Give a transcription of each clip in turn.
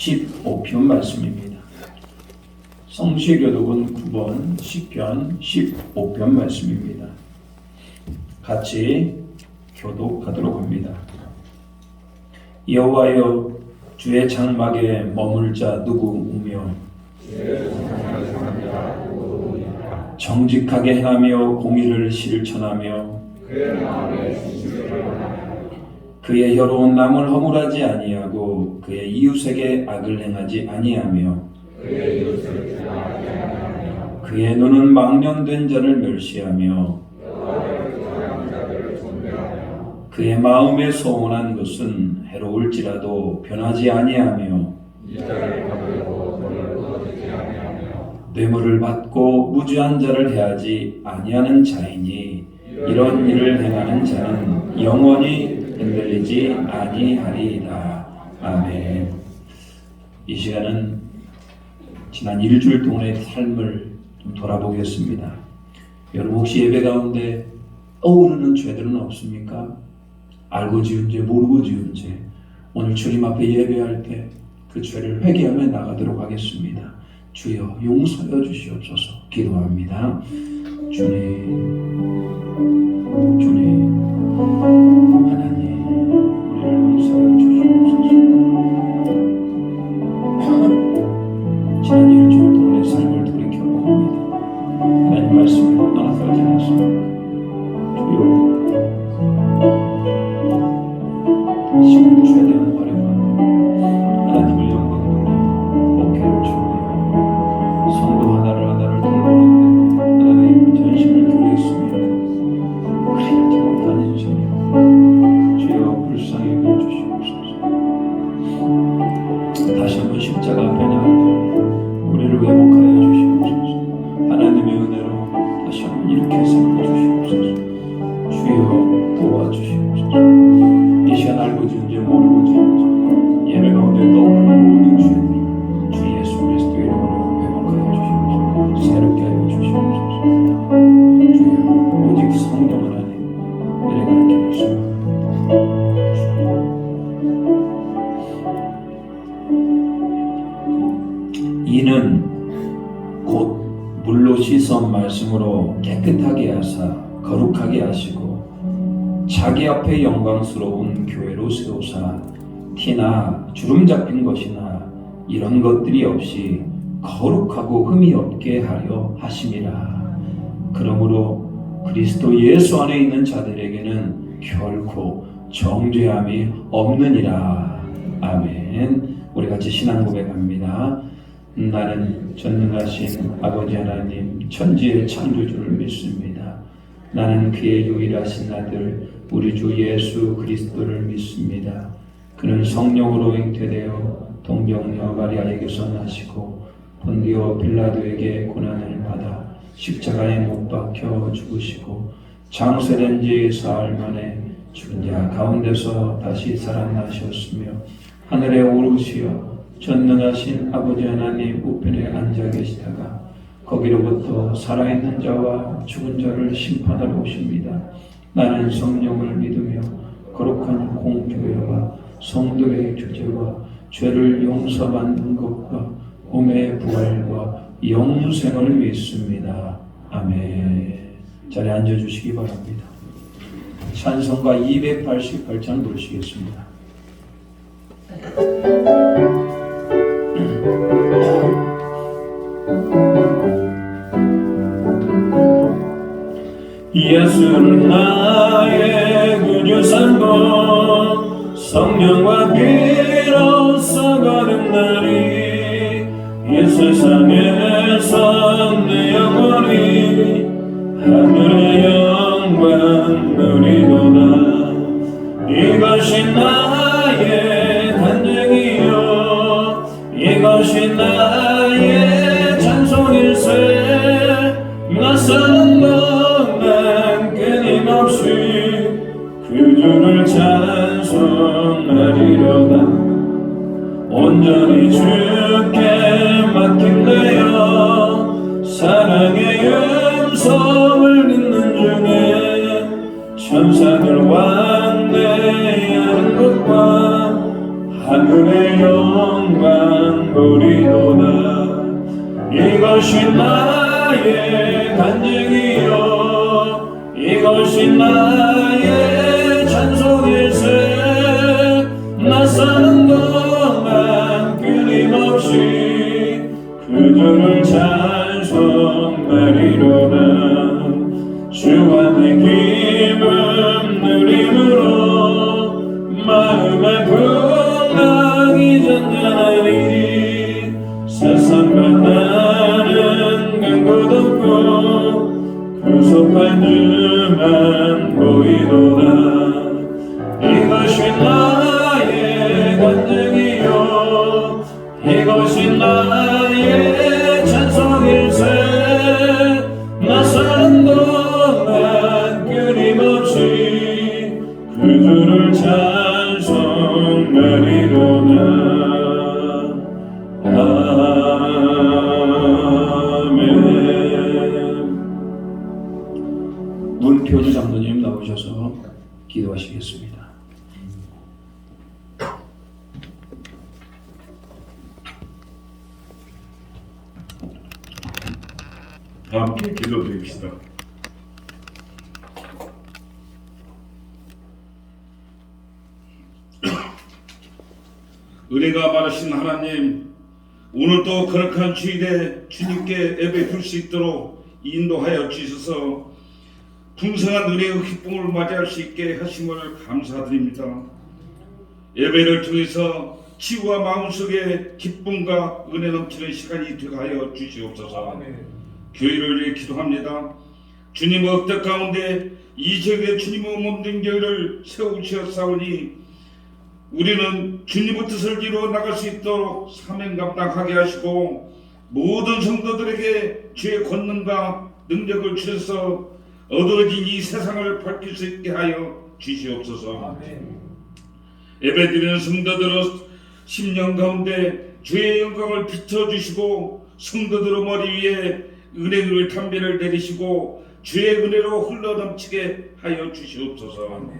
15편 말씀입니다. 성시교독은 9번 시편 15편 말씀입니다. 같이 교독하도록 합니다. 여호와여, 주의 장막에 머물 자 누구우며 정직하게 행하며 공의를 실천하며 그의 혀로 남을 허물하지 아니하고 그의 이웃에게 악을 행하지 아니하며 그의 눈은 망령된 자를 멸시하며 그의 마음에 소원한 것은 해로울지라도 변하지 아니하며 뇌물을 받고 무죄한 자를 해하지 아니하는 자이니 이런 일을 행하는 자는 영원히 흔들리지 아니하리이다. 아멘. 이 시간은 지난 일주일 동안의 삶을 좀 돌아보겠습니다. 여러분 혹시 예배 가운데 떠오르는 죄들은 없습니까? 알고 지은 죄, 모르고 지은 죄. 오늘 주님 앞에 예배할 때 그 죄를 회개하며 나가도록 하겠습니다. 주여 용서하여 주시옵소서. 기도합니다. 주님 하나님, 우리를 용서하여 주시옵소서. 지난 일주일 동안의 삶을 돌이켜봅니다. 하나님 말씀으로 떠나가지 않았습니다. 주여 지금 최대한 활용하며 하나님을 영광 돌리며 목회를 준비하며 성도 하나를 돌보는데 하나님 전심을 드리겠습니다. 그래야지 못한 인생이요, 주여 불쌍히 여겨 주시옵소서. 다시 한번 십자가 앞에 나아가 우리를 회복하여 주시옵소서. 하나님의 은혜로 다시 한번 일으켜 세워 주시옵소서. 주여 도와주시옵소서. 이 시간 알고 지은 죄, 모르고 지은 죄, 예배 가운데 떠오르는 모든 죄들 주 예수 그리스도 이름으로 회복하여 주시옵소서. 새롭게 하여 주시옵소서. 주여 오직 성령 하나님 내려가게 하시옵소서. 이는 곧 물로 씻어 말씀으로 깨끗하게 하사 거룩하게 하시고 자기 앞에 영광스러운 교회로 세우사 티나 주름 잡힌 것이나 이런 것들이 없이 거룩하고 흠이 없게 하려 하심이라. 그러므로 그리스도 예수 안에 있는 자들에게는 결코 정죄함이 없느니라. 아멘. 우리 같이 신앙 고백합니다. 나는 전능하신 아버지 하나님 천지의 창조주를 믿습니다. 나는 그의 유일하신 아들 우리 주 예수 그리스도를 믿습니다. 그는 성령으로 잉태되어 동정녀 마리아에게서 나시고 본디오 빌라도에게 고난을 받아 십자가에 못 박혀 죽으시고 장세된 지 사흘 만에 죽은 자 가운데서 다시 살아나셨으며 하늘에 오르시어 전능하신 아버지 하나님 우편에 앉아 계시다가 거기로부터 살아있는 자와 죽은 자를 심판하러 오십니다. 나는 성령을 믿으며 거룩한 공교회와 성도의 교제와 죄를 용서받는 것과 몸의 부활과 영생을 믿습니다. 아멘. 자리에 앉아주시기 바랍니다. 찬송가 288장 부르시겠습니다. 예수는 나의 구주산도 성령과 비로소 거듭나리. 이 세상에서 내 영혼이 하늘의 영광 누리도다. 이것이 나의 간증이요 이것이 나의 찬송일세. 낯선 것만 끊임없이 그 주를 찬송하리로다. 온전히 주께 맡긴대요. 사랑의 음성을 듣는 중에 천사들 왕래하는 것과 하늘의 영광 보리로다. 이것이 나의 간증이요 이것이 나의 찬송일세. 나 사는 동안 끊임없이 그들을 찬송하리로다. 주와 내 기쁨 누림으로 마음의 풍랑이 전전하리. 세상과 나는 간 곳 없고 구속할 줄만 보이도다. 이것이 나의 간증이요 이것이 나의 찬송일세. 나 사는 동안 끊임없이 그들을 찬송하리로다. 아멘. 문표주 장로님 나오셔서 기도하시겠습니다. 함께 기도드립시다. 은혜가 많으신 하나님, 오늘도 거룩한 주일에 주님께 예배 드릴 수 있도록 인도하여 주셔서 풍성한 은혜의 기쁨을 맞이할 수 있게 하심을 감사드립니다. 예배를 통해서 치유와 마음속에 기쁨과 은혜 넘치는 시간이 되게 하여 주시옵소서. 교회를 위해 기도합니다. 주님의 억대 가운데 이 지역에 주님의 몸된 교회를 세우셨사오니 우리는 주님의 뜻을 이루어 나갈 수 있도록 사명 감당하게 하시고 모든 성도들에게 주의 권능과 능력을 주셔서 어두워진 이 세상을 밝힐 수 있게 하여 주시옵소서. 아멘. 예배드리는 성도들의 심령 가운데 주의 영광을 비춰주시고 성도들의 머리 위에 은혜를 담배를 내리시고 주의 은혜로 흘러넘치게 하여 주시옵소서. 아멘.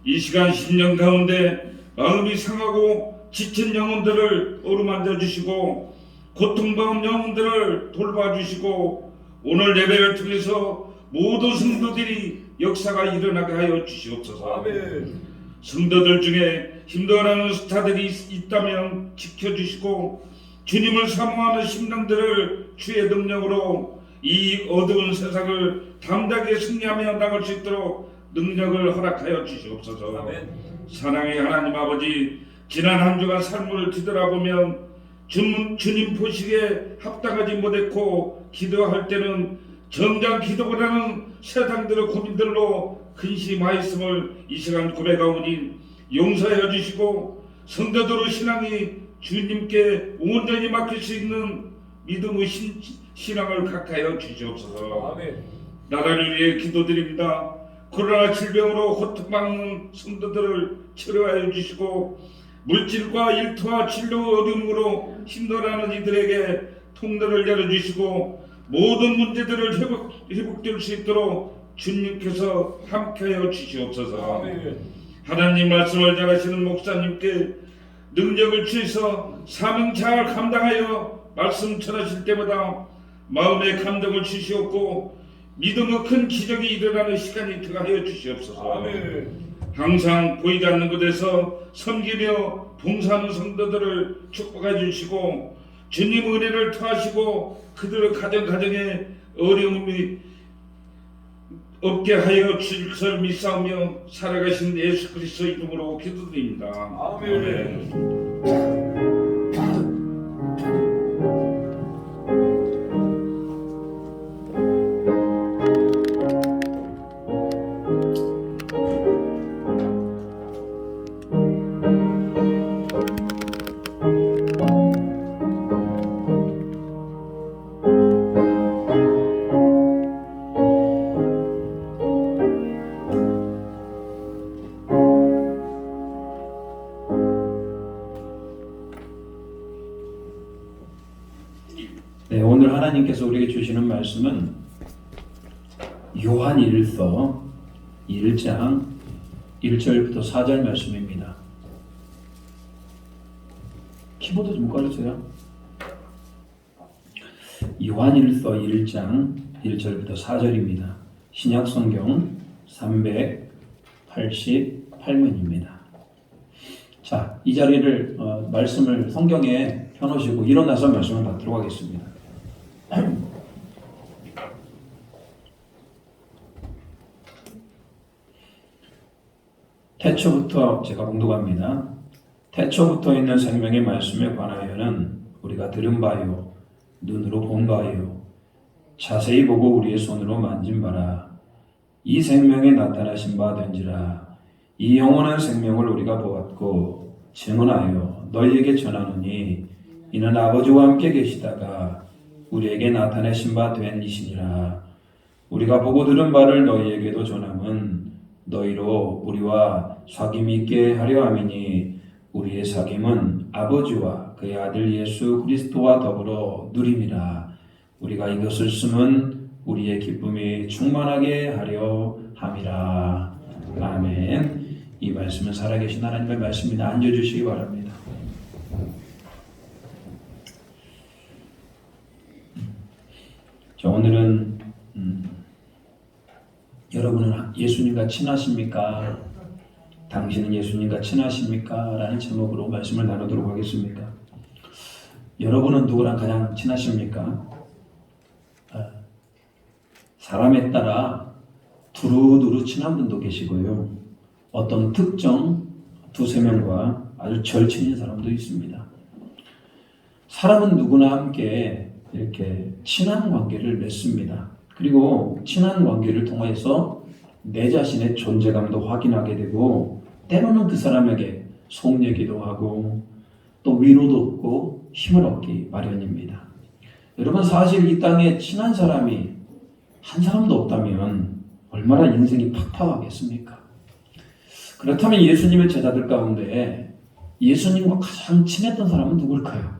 이 시간 심령 가운데 마음이 상하고 지친 영혼들을 어루만져 주시고 고통받은 영혼들을 돌봐주시고 오늘 예배를 통해서 모든 성도들이 역사가 일어나게 하여 주시옵소서. 아멘. 성도들 중에 힘들어하는 스타들이 있다면 지켜주시고 주님을 사모하는 심령들을 주의 능력으로 이 어두운 세상을 담대하게 승리하며 나갈 수 있도록 능력을 허락하여 주시옵소서. 아멘. 사랑의 하나님 아버지, 지난 한 주간 삶을 뒤돌아보면 주님 보시기에 합당하지 못했고 기도할 때는 정작 기도보다는 세상들의 고민들로 근심하였음을 이 시간 고백하오니 용서해 주시고 성도들의 신앙이 주님께 온전히 맡길 수 있는 믿음의 신앙을 갖게 하여 주시옵소서. 아멘. 나라를 위해 기도드립니다. 코로나 질병으로 고통받는 성도들을 치료하여 주시고 물질과 일터와 진료 어려움으로 힘들어하는 이들에게 통로를 열어주시고 모든 문제들을 회복될 수 있도록 주님께서 함께하여 주시옵소서. 아멘. 하나님 말씀을 잘하시는 목사님께 능력을 주셔서 사명 잘 감당하여 말씀 전하실 때마다 마음의 감동을 주시옵고 믿음의 큰 기적이 일어나는 시간이 되게 하여 주시옵소서. 아멘. 항상 보이지 않는 곳에서 섬기며 봉사하는 성도들을 축복해 주시고 주님 은혜를 더하시고 그들의 가정에 어려움이 없게 하여 주실 것을 믿사오며 살아가신 예수 그리스도 이름으로 기도드립니다. 아멘. 아멘. 네, 오늘 하나님께서 우리에게 주시는 말씀은 요한 1서 1장 1절부터 4절 말씀입니다. 키보드 좀 꺼주세요. 요한일서 1장 1절부터 4절입니다. 신약성경 388면입니다. 자, 이 자리를 말씀을 성경에 펴놓으시고 일어나서 말씀을 받도록 하겠습니다. 태초부터 제가 봉독합니다. 태초부터 있는 생명의 말씀에 관하여는 우리가 들은 바요, 눈으로 본 바요, 자세히 보고 우리의 손으로 만진 바라. 이 생명에 나타나신 바 된지라. 이 영원한 생명을 우리가 보았고 증언하여 너희에게 전하노니 이는 아버지와 함께 계시다가 우리에게 나타내신 바 된 이시니라. 우리가 보고 들은 바를 너희에게도 전함은 너희로 우리와 사귐이 있게 하려 함이니 우리의 사귐은 아버지와 그의 아들 예수 그리스도와 더불어 누림이라. 우리가 이것을 쓰면 우리의 기쁨이 충만하게 하려 함이라. 아멘. 이 말씀은 살아계신 하나님의 말씀입니다. 앉아주시기 바랍니다. 자, 오늘은 여러분은 예수님과 친하십니까? 당신은 예수님과 친하십니까? 라는 제목으로 말씀을 나누도록 하겠습니다. 여러분은 누구랑 가장 친하십니까? 사람에 따라 두루두루 친한 분도 계시고요. 어떤 특정 두세 명과 아주 절친인 사람도 있습니다. 사람은 누구나 함께 이렇게 친한 관계를 맺습니다. 그리고 친한 관계를 통해서 내 자신의 존재감도 확인하게 되고 때로는 그 사람에게 속얘기도 하고 또 위로도 얻고 힘을 얻기 마련입니다. 여러분, 사실 이 땅에 친한 사람이 한 사람도 없다면 얼마나 인생이 팍팍하겠습니까? 그렇다면 예수님의 제자들 가운데 예수님과 가장 친했던 사람은 누굴까요?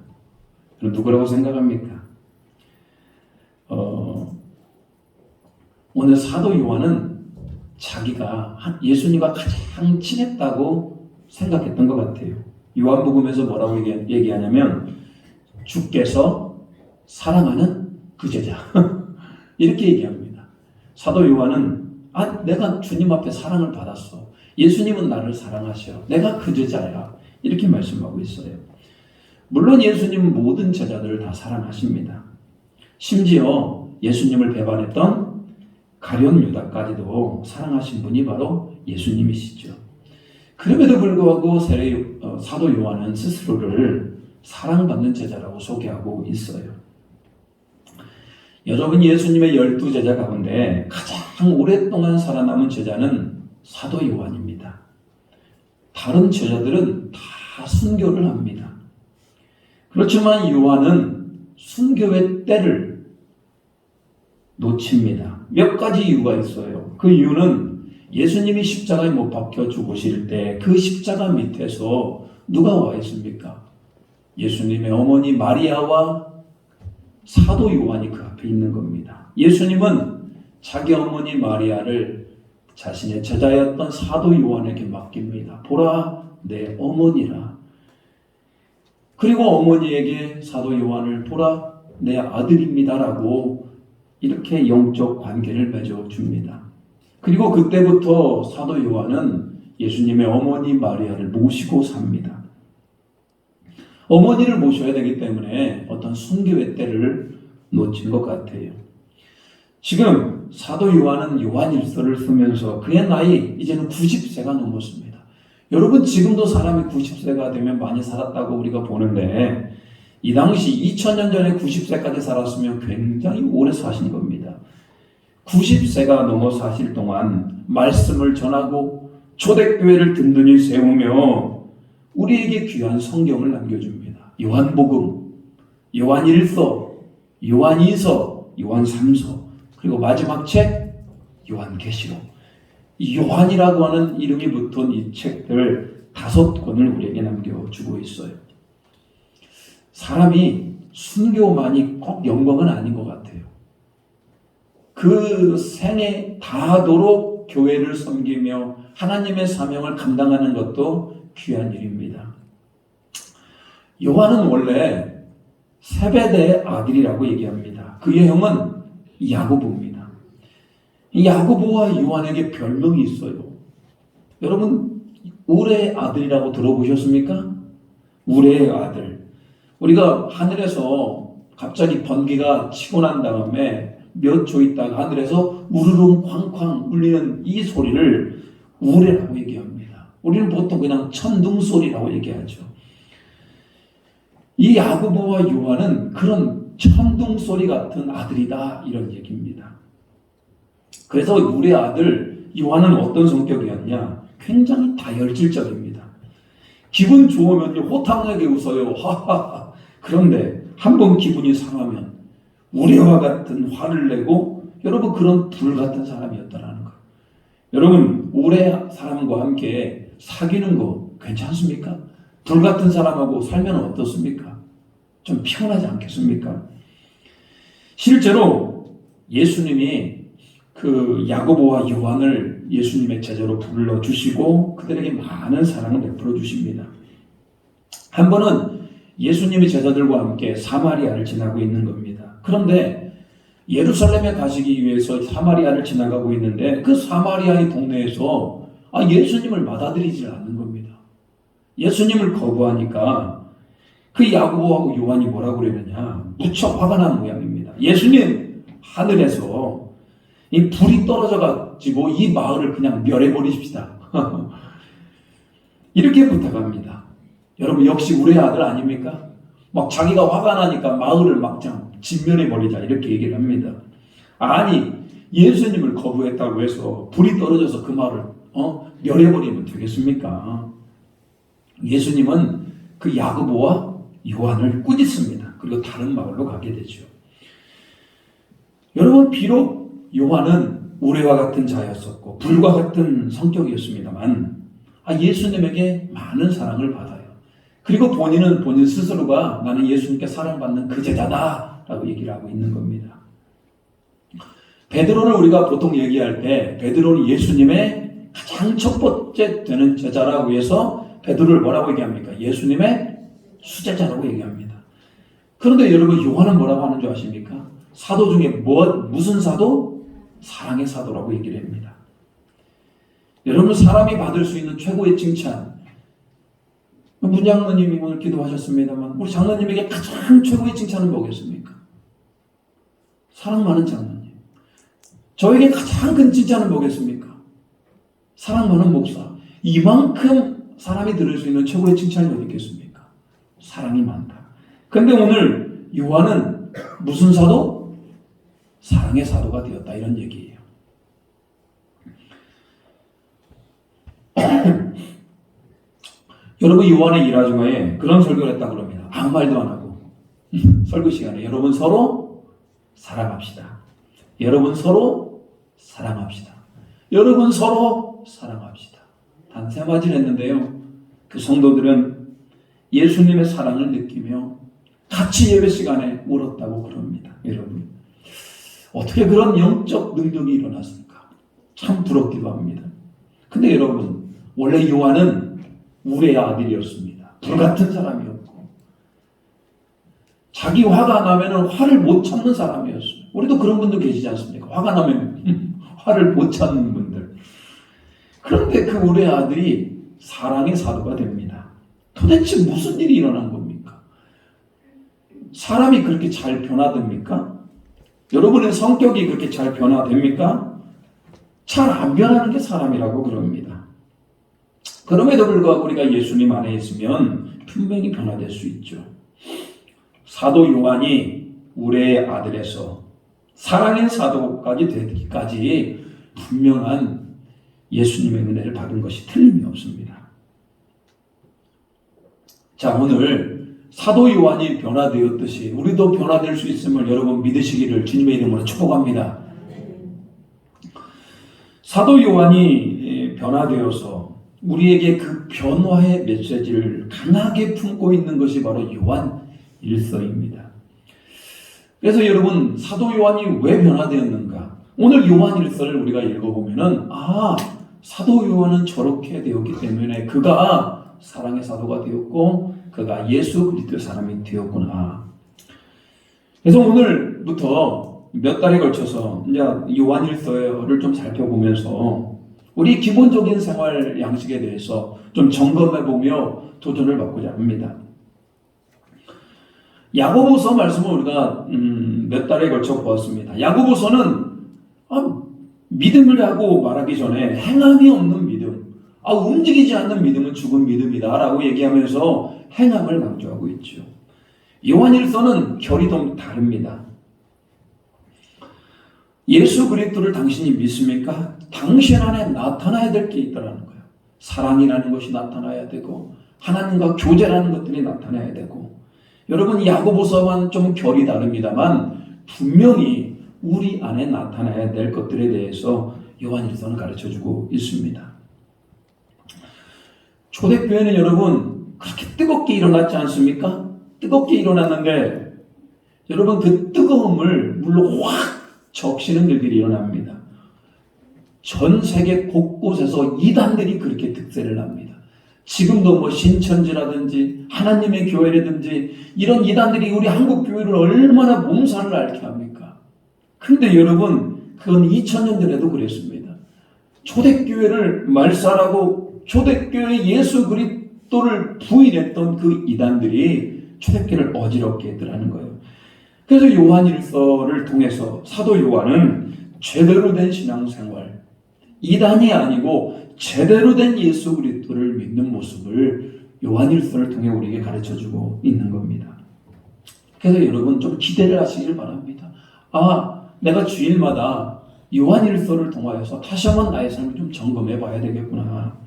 누구라고 생각합니까? 오늘 사도 요한은 자기가 예수님과 가장 친했다고 생각했던 것 같아요. 요한복음에서 뭐라고 얘기하냐면 주께서 사랑하는 그 제자 이렇게 얘기합니다. 사도 요한은 내가 주님 앞에 사랑을 받았어. 예수님은 나를 사랑하셔. 내가 그 제자야. 이렇게 말씀하고 있어요. 물론 예수님은 모든 제자들을 다 사랑하십니다. 심지어 예수님을 배반했던 가룟 유다까지도 사랑하신 분이 바로 예수님이시죠. 그럼에도 불구하고 사도 요한은 스스로를 사랑받는 제자라고 소개하고 있어요. 여러분, 예수님의 12제자 가운데 가장 오랫동안 살아남은 제자는 사도 요한입니다. 다른 제자들은 다 순교를 합니다. 그렇지만 요한은 순교의 때를 놓칩니다. 몇 가지 이유가 있어요. 그 이유는 예수님이 십자가에 못 박혀 죽으실 때 그 십자가 밑에서 누가 와 있습니까? 예수님의 어머니 마리아와 사도 요한이 그 앞에 있는 겁니다. 예수님은 자기 어머니 마리아를 자신의 제자였던 사도 요한에게 맡깁니다. 보라, 내 어머니라. 그리고 어머니에게 사도 요한을 보라, 내 아들입니다라고 이렇게 영적 관계를 맺어줍니다. 그리고 그때부터 사도 요한은 예수님의 어머니 마리아를 모시고 삽니다. 어머니를 모셔야 되기 때문에 어떤 순교의 때를 놓친 것 같아요. 지금 사도 요한은 요한일서를 쓰면서 그의 나이 이제는 90세가 넘었습니다. 여러분, 지금도 사람이 90세가 되면 많이 살았다고 우리가 보는데 이 당시 2000년 전에 90세까지 살았으면 굉장히 오래 사신 겁니다. 90세가 넘어 사실 동안 말씀을 전하고 초대교회를 든든히 세우며 우리에게 귀한 성경을 남겨줍니다. 요한복음, 요한일서, 요한이서, 요한삼서, 그리고 마지막 책 요한계시록. 이 요한이라고 하는 이름이 붙은 이 책들 5권을 우리에게 남겨주고 있어요. 사람이 순교만이 꼭 영광은 아닌 것 같아요. 그 생에 다하도록 교회를 섬기며 하나님의 사명을 감당하는 것도 귀한 일입니다. 요한은 원래 세베대의 아들이라고 얘기합니다. 그의 형은 야고보입니다. 이 야고보와 요한에게 별명이 있어요. 여러분, 우레의 아들이라고 들어보셨습니까? 우레의 아들. 우리가 하늘에서 갑자기 번개가 치고 난 다음에 몇 초 있다가 하늘에서 우르릉 쾅쾅 울리는 이 소리를 우레라고 얘기합니다. 우리는 보통 그냥 천둥 소리라고 얘기하죠. 이 야고보와 요한은 그런 천둥 소리 같은 아들이다, 이런 얘기입니다. 그래서 우리의 아들 요한은 어떤 성격이었냐? 굉장히 다혈질적입니다. 기분 좋으면 호탕하게 웃어요. 하하하. 그런데 한번 기분이 상하면 우레와 같은 화를 내고, 여러분, 그런 불 같은 사람이었다라는 거예요. 여러분, 우레 사람과 함께 사귀는 거 괜찮습니까? 불 같은 사람하고 살면 어떻습니까? 좀 피곤하지 않겠습니까? 실제로 예수님이 그 야고보와 요한을 예수님의 제자로 불러주시고 그들에게 많은 사랑을 베풀어 주십니다. 한 번은 예수님이 제자들과 함께 사마리아를 지나고 있는 겁니다. 그런데 예루살렘에 가시기 위해서 사마리아를 지나가고 있는데 그 사마리아의 동네에서 예수님을 받아들이지 않는 겁니다. 예수님을 거부하니까 그 야고보하고 요한이 뭐라고 그러느냐, 무척 화가 난 모양입니다. 예수님, 하늘에서 이 불이 떨어져 가지고 이 마을을 그냥 멸해버리십시다. 이렇게 부탁합니다. 여러분, 역시 우리의 아들 아닙니까? 막 자기가 화가 나니까 마을을 막 진멸해버리자, 이렇게 얘기를 합니다. 아니, 예수님을 거부했다고 해서 불이 떨어져서 그 마을을 멸해버리면 되겠습니까? 예수님은 그 야고보와 요한을 꾸짖습니다. 그리고 다른 마을로 가게 되죠. 여러분, 비록 요한은 우레와 같은 자였었고 불과 같은 성격이었습니다만 예수님에게 많은 사랑을 받아요. 그리고 본인은 본인 스스로가 나는 예수님께 사랑받는 그 제자다 라고 얘기를 하고 있는 겁니다. 베드로를 우리가 보통 얘기할 때 베드로는 예수님의 가장 첫 번째 되는 제자라고 해서 베드로를 뭐라고 얘기합니까? 예수님의 수제자라고 얘기합니다. 그런데 여러분, 요한은 뭐라고 하는 줄 아십니까? 사도 중에 무슨 사도? 사랑의 사도라고 얘기를 합니다. 여러분, 사람이 받을 수 있는 최고의 칭찬, 문장로님이 오늘 기도하셨습니다만 우리 장로님에게 가장 최고의 칭찬은 뭐겠습니까? 사랑 많은 장로님. 저에게 가장 큰 칭찬은 뭐겠습니까? 사랑 많은 목사. 이만큼 사람이 들을 수 있는 최고의 칭찬이 어디 있겠습니까? 사랑이 많다. 그런데 오늘 요한은 무슨 사도? 사랑의 사도가 되었다, 이런 얘기예요. 여러분, 요한의 일화 중에 그런 설교를 했다고 그럽니다. 아무 말도 안 하고 설교 시간에 여러분 서로 사랑합시다. 여러분 서로 사랑합시다. 여러분 서로 사랑합시다. 단 3마디를 했는데요. 그 성도들은 예수님의 사랑을 느끼며 같이 예배 시간에 울었다고 그럽니다. 여러분, 어떻게 그런 영적 능력이 일어났을까? 참 부럽기도 합니다. 근데 여러분, 원래 요한은 우레의 아들이었습니다. 불같은 사람이었고 자기 화가 나면 화를 못 참는 사람이었어요. 우리도 그런 분들 계시지 않습니까? 화가 나면 화를 못 참는 분들. 그런데 그 우레의 아들이 사랑의 사도가 됩니다. 도대체 무슨 일이 일어난 겁니까? 사람이 그렇게 잘 변화됩니까? 여러분의 성격이 그렇게 잘 변화됩니까? 잘 안 변하는 게 사람이라고 그럽니다. 그럼에도 불구하고 우리가 예수님 안에 있으면 분명히 변화될 수 있죠. 사도 요한이 우레의 아들에서 사랑의 사도까지 되기까지 분명한 예수님의 은혜를 받은 것이 틀림이 없습니다. 자, 오늘 사도 요한이 변화되었듯이 우리도 변화될 수 있음을 여러분 믿으시기를 주님의 이름으로 축복합니다. 사도 요한이 변화되어서 우리에게 그 변화의 메시지를 강하게 품고 있는 것이 바로 요한 일서입니다. 그래서 여러분, 사도 요한이 왜 변화되었는가? 오늘 요한 일서를 우리가 읽어보면은 사도 요한은 저렇게 되었기 때문에 그가 사랑의 사도가 되었고 그가 예수 그리스도의 사람이 되었구나. 그래서 오늘부터 몇 달에 걸쳐서 이제 요한일서를 좀 살펴보면서 우리 기본적인 생활 양식에 대해서 좀 점검해보며 도전을 받고자 합니다. 야고보서 말씀을 우리가 몇 달에 걸쳐 보았습니다. 야고보서는 믿음을 하고 말하기 전에 행함이 없는 믿음, 움직이지 않는 믿음은 죽은 믿음이다 라고 얘기하면서 행함을 강조하고 있죠. 요한일서는 결이 좀 다릅니다. 예수 그리스도를 당신이 믿습니까? 당신 안에 나타나야 될 게 있다는 거예요. 사랑이라는 것이 나타나야 되고 하나님과 교제라는 것들이 나타나야 되고, 여러분 야고보서와는 좀 결이 다릅니다만 분명히 우리 안에 나타나야 될 것들에 대해서 요한일서는 가르쳐주고 있습니다. 초대교회는 여러분 그렇게 뜨겁게 일어났지 않습니까? 뜨겁게 일어났는데 여러분 그 뜨거움을 물로 확 적시는 일들이 일어납니다. 전 세계 곳곳에서 이단들이 그렇게 득세를 합니다. 지금도 신천지라든지 하나님의 교회라든지 이런 이단들이 우리 한국 교회를 얼마나 몸살을 앓게 합니까? 그런데 여러분 그건 2000년 전에도 그랬습니다. 초대교회를 말살하고 초대교회 예수 그리스도를 부인했던 그 이단들이 초대교회를 어지럽게 했더라는 거예요. 그래서 요한일서를 통해서 사도 요한은 제대로 된 신앙생활, 이단이 아니고 제대로 된 예수 그리스도를 믿는 모습을 요한일서를 통해 우리에게 가르쳐주고 있는 겁니다. 그래서 여러분 좀 기대를 하시길 바랍니다. 내가 주일마다 요한일서를 통하여서 다시 한번 나의 삶을 좀 점검해 봐야 되겠구나.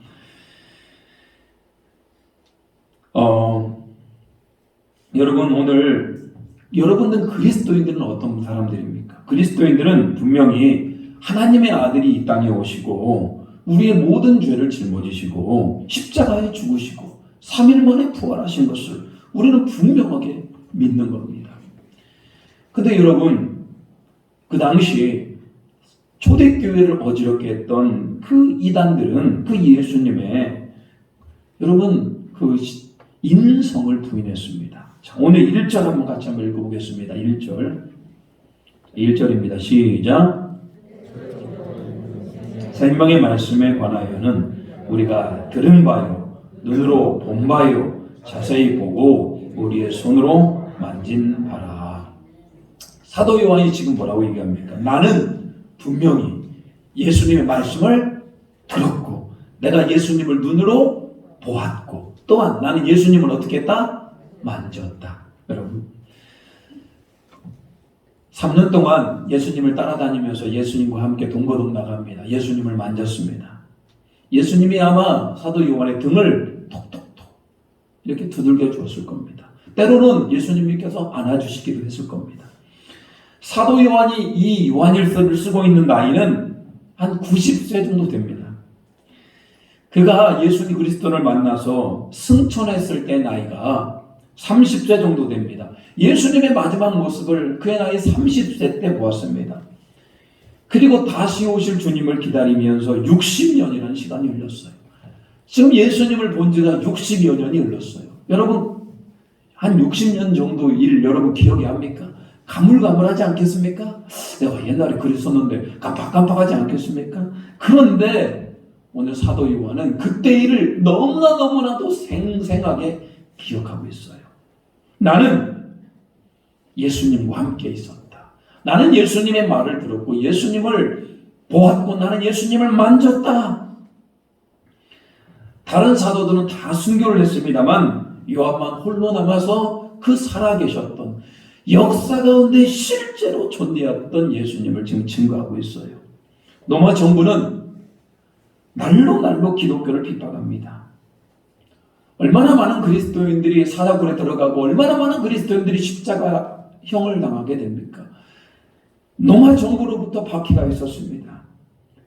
여러분 오늘 여러분들 그리스도인들은 어떤 사람들입니까? 그리스도인들은 분명히 하나님의 아들이 이 땅에 오시고 우리의 모든 죄를 짊어지시고 십자가에 죽으시고 3일 만에 부활하신 것을 우리는 분명하게 믿는 겁니다. 근데 여러분 그 당시 초대교회를 어지럽게 했던 그 이단들은 그 예수님의 여러분 그 인성을 부인했습니다. 자, 오늘 1절 한번 같이 한번 읽어보겠습니다. 1절입니다. 시작. 생명의 말씀에 관하여는 우리가 들은 바요, 눈으로 본 바요, 자세히 보고 우리의 손으로 만진 바라. 사도 요한이 지금 뭐라고 얘기합니까? 나는 분명히 예수님의 말씀을 들었고 내가 예수님을 눈으로 보았고 또한 나는 예수님을 어떻게 했다? 만졌다. 여러분 3년 동안 예수님을 따라다니면서 예수님과 함께 동거동 나갑니다. 예수님을 만졌습니다. 예수님이 아마 사도 요한의 등을 톡톡톡 이렇게 두들겨 주었을 겁니다. 때로는 예수님께서 안아주시기도 했을 겁니다. 사도 요한이 이 요한일서를 쓰고 있는 나이는 한 90세 정도 됩니다. 그가 예수님 그리스도를 만나서 승천했을 때 나이가 30세 정도 됩니다. 예수님의 마지막 모습을 그의 나이 30세 때 보았습니다. 그리고 다시 오실 주님을 기다리면서 60년이라는 시간이 흘렀어요. 지금 예수님을 본 지가 60여 년이 흘렀어요. 여러분 한 60년 정도 일 여러분 기억이 합니까? 가물가물하지 않겠습니까? 내가 옛날에 그랬었는데 깜빡깜빡하지 않겠습니까? 그런데 오늘 사도 요한은 그때 일을 너무나도 생생하게 기억하고 있어요. 나는 예수님과 함께 있었다. 나는 예수님의 말을 들었고 예수님을 보았고 나는 예수님을 만졌다. 다른 사도들은 다 순교를 했습니다만 요한만 홀로 남아서 그 살아계셨던 역사 가운데 실제로 존재했던 예수님을 지금 증거하고 있어요. 로마 정부는 날로 기독교를 비판합니다. 얼마나 많은 그리스도인들이 사자굴에 들어가고 얼마나 많은 그리스도인들이 십자가형을 당하게 됩니까? 로마 정부로부터 박해가 있었습니다.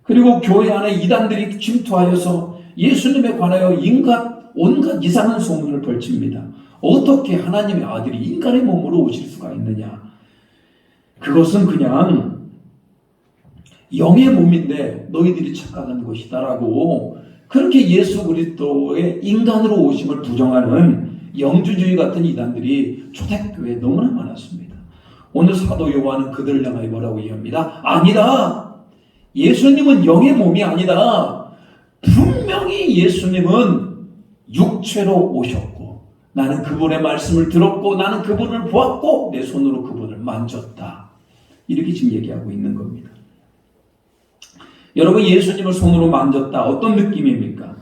그리고 교회 안에 이단들이 침투하여서 예수님에 관하여 온갖 이상한 소문을 벌칩니다. 어떻게 하나님의 아들이 인간의 몸으로 오실 수가 있느냐? 그것은 그냥 영의 몸인데 너희들이 착각한 것이다라고 그렇게 예수 그리스도의 인간으로 오심을 부정하는 영주주의 같은 이단들이 초대교회에 너무나 많았습니다. 오늘 사도 요한은 그들을 향하여 뭐라고 얘기합니다. 아니다. 예수님은 영의 몸이 아니다. 분명히 예수님은 육체로 오셨고 나는 그분의 말씀을 들었고 나는 그분을 보았고 내 손으로 그분을 만졌다. 이렇게 지금 얘기하고 있는 겁니다. 여러분, 예수님을 손으로 만졌다. 어떤 느낌입니까?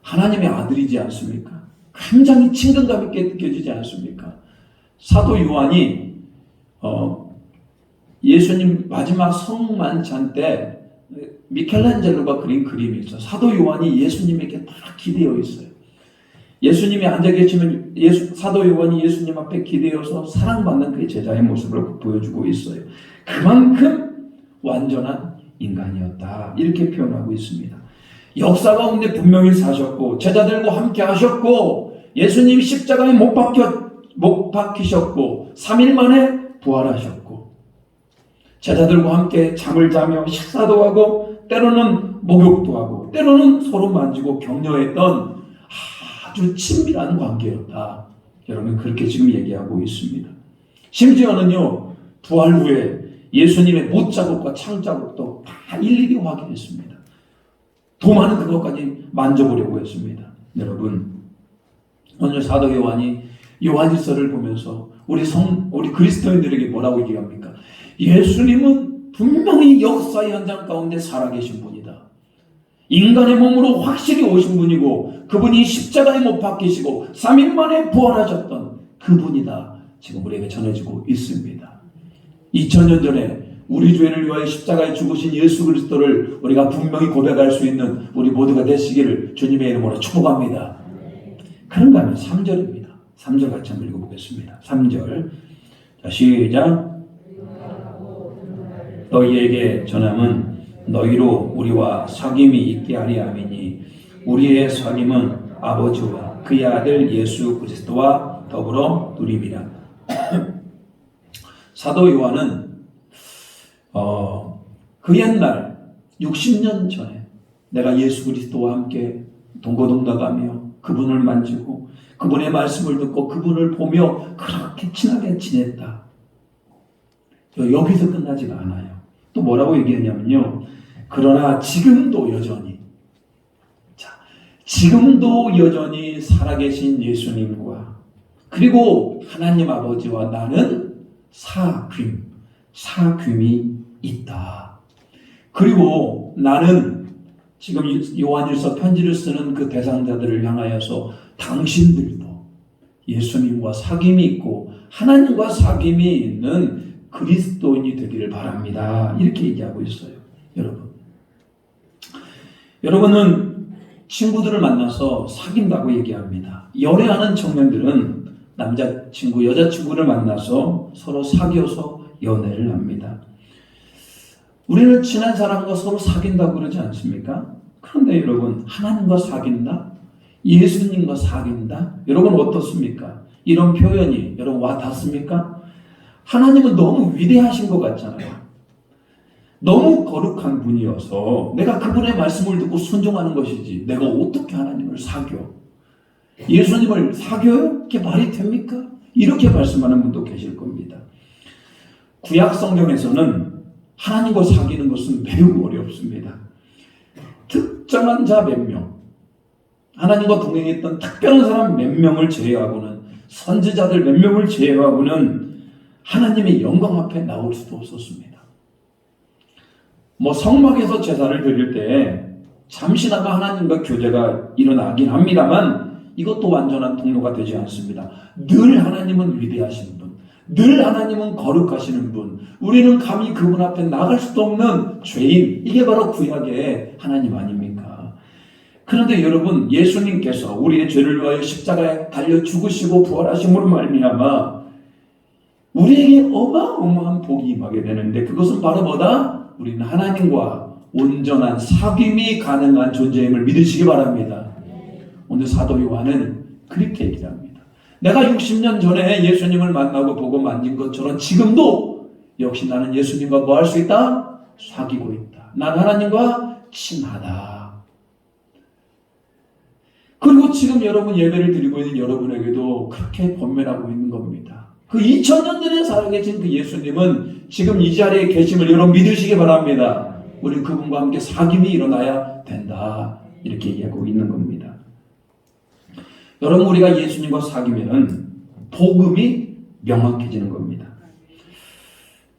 하나님의 아들이지 않습니까? 굉장히 친근감 있게 느껴지지 않습니까? 사도 요한이 예수님 마지막 성만찬 때 미켈란젤로가 그린 그림이 있어요. 사도 요한이 예수님에게 다 기대어 있어요. 예수님이 앉아 계시면 사도 요한이 예수님 앞에 기대어서 사랑받는 그의 제자의 모습을 보여주고 있어요. 그만큼 완전한 인간이었다. 이렇게 표현하고 있습니다. 역사 가운데 분명히 사셨고 제자들과 함께 하셨고 예수님이 십자가에 못 박히셨고 3일 만에 부활하셨고 제자들과 함께 잠을 자며 식사도 하고 때로는 목욕도 하고 때로는 서로 만지고 격려했던 아주 친밀한 관계였다. 여러분, 그렇게 지금 얘기하고 있습니다. 심지어는요, 부활 후에 예수님의 못자국과 창자국도 다 일일이 확인했습니다. 더 많은 그것까지 만져보려고 했습니다. 여러분, 오늘 사도 요한이 요한일서를 보면서 우리 그리스도인들에게 뭐라고 얘기합니까? 예수님은 분명히 역사의 현장 가운데 살아계신 분이다. 인간의 몸으로 확실히 오신 분이고 그분이 십자가에 못 박히시고 3일 만에 부활하셨던 그분이다. 지금 우리에게 전해지고 있습니다. 2000년 전에 우리 죄를 위하여 십자가에 죽으신 예수 그리스도를 우리가 분명히 고백할 수 있는 우리 모두가 되시기를 주님의 이름으로 축복합니다. 그런가 하면 3절입니다. 3절 같이 한번 읽어보겠습니다. 3절. 자, 시작. 너희에게 전함은 너희로 우리와 사귐이 있게 하리 함이니 우리의 사귐은 아버지와 그의 아들 예수 그리스도와 더불어 누림이라. 사도 요한은 그 옛날 60년 전에 내가 예수 그리스도와 함께 동거동락하며 그분을 만지고 그분의 말씀을 듣고 그분을 보며 그렇게 친하게 지냈다. 여기서 끝나지가 않아요. 또 뭐라고 얘기하냐면요. 그러나 지금도 여전히 살아계신 예수님과 그리고 하나님 아버지와 나는 사귐이 있다. 그리고 나는 지금 요한일서 편지를 쓰는 그 대상자들을 향하여서 당신들도 예수님과 사귐이 있고 하나님과 사귐이 있는 그리스도인이 되기를 바랍니다. 이렇게 얘기하고 있어요. 여러분은 친구들을 만나서 사귄다고 얘기합니다. 연애하는 청년들은 남자친구, 여자친구를 만나서 서로 사귀어서 연애를 합니다. 우리는 친한 사람과 서로 사귄다고 그러지 않습니까? 그런데 여러분, 하나님과 사귄다? 예수님과 사귄다? 여러분 어떻습니까? 이런 표현이 여러분 와닿습니까? 하나님은 너무 위대하신 것 같잖아요. 너무 거룩한 분이어서 내가 그분의 말씀을 듣고 순종하는 것이지 내가 어떻게 하나님을 사귀어? 예수님을 사귀어요? 그게 말이 됩니까? 이렇게 말씀하는 분도 계실 겁니다. 구약 성경에서는 하나님과 사귀는 것은 매우 어렵습니다. 특정한 자 몇 명, 하나님과 동행했던 특별한 사람 몇 명을 제외하고는 선지자들 몇 명을 제외하고는 하나님의 영광 앞에 나올 수도 없었습니다. 성막에서 제사를 드릴 때 잠시나마 하나님과 교제가 일어나긴 합니다만 이것도 완전한 통로가 되지 않습니다. 늘 하나님은 위대하신 분, 늘 하나님은 거룩하시는 분, 우리는 감히 그분 앞에 나갈 수도 없는 죄인, 이게 바로 구약의 하나님 아닙니까? 그런데 여러분, 예수님께서 우리의 죄를 위하여 십자가에 달려 죽으시고 부활하심으로 말미암아 우리에게 어마어마한 복이 임하게 되는데 그것은 바로 뭐다? 우리는 하나님과 온전한 사귐이 가능한 존재임을 믿으시기 바랍니다. 오늘 사도 요한은 그렇게 얘기를 합니다. 내가 60년 전에 예수님을 만나고 보고 만진 것처럼 지금도 역시 나는 예수님과 뭐 할 수 있다? 사귀고 있다. 난 하나님과 친하다. 그리고 지금 여러분 예배를 드리고 있는 여러분에게도 그렇게 권면하고 있는 겁니다. 그 2000년 전에 살아계신 그 예수님은 지금 이 자리에 계심을 여러분 믿으시기 바랍니다. 우리는 그분과 함께 사귐이 일어나야 된다. 이렇게 얘기하고 있는 겁니다. 여러분 우리가 예수님과 사귀면은 복음이 명확해지는 겁니다.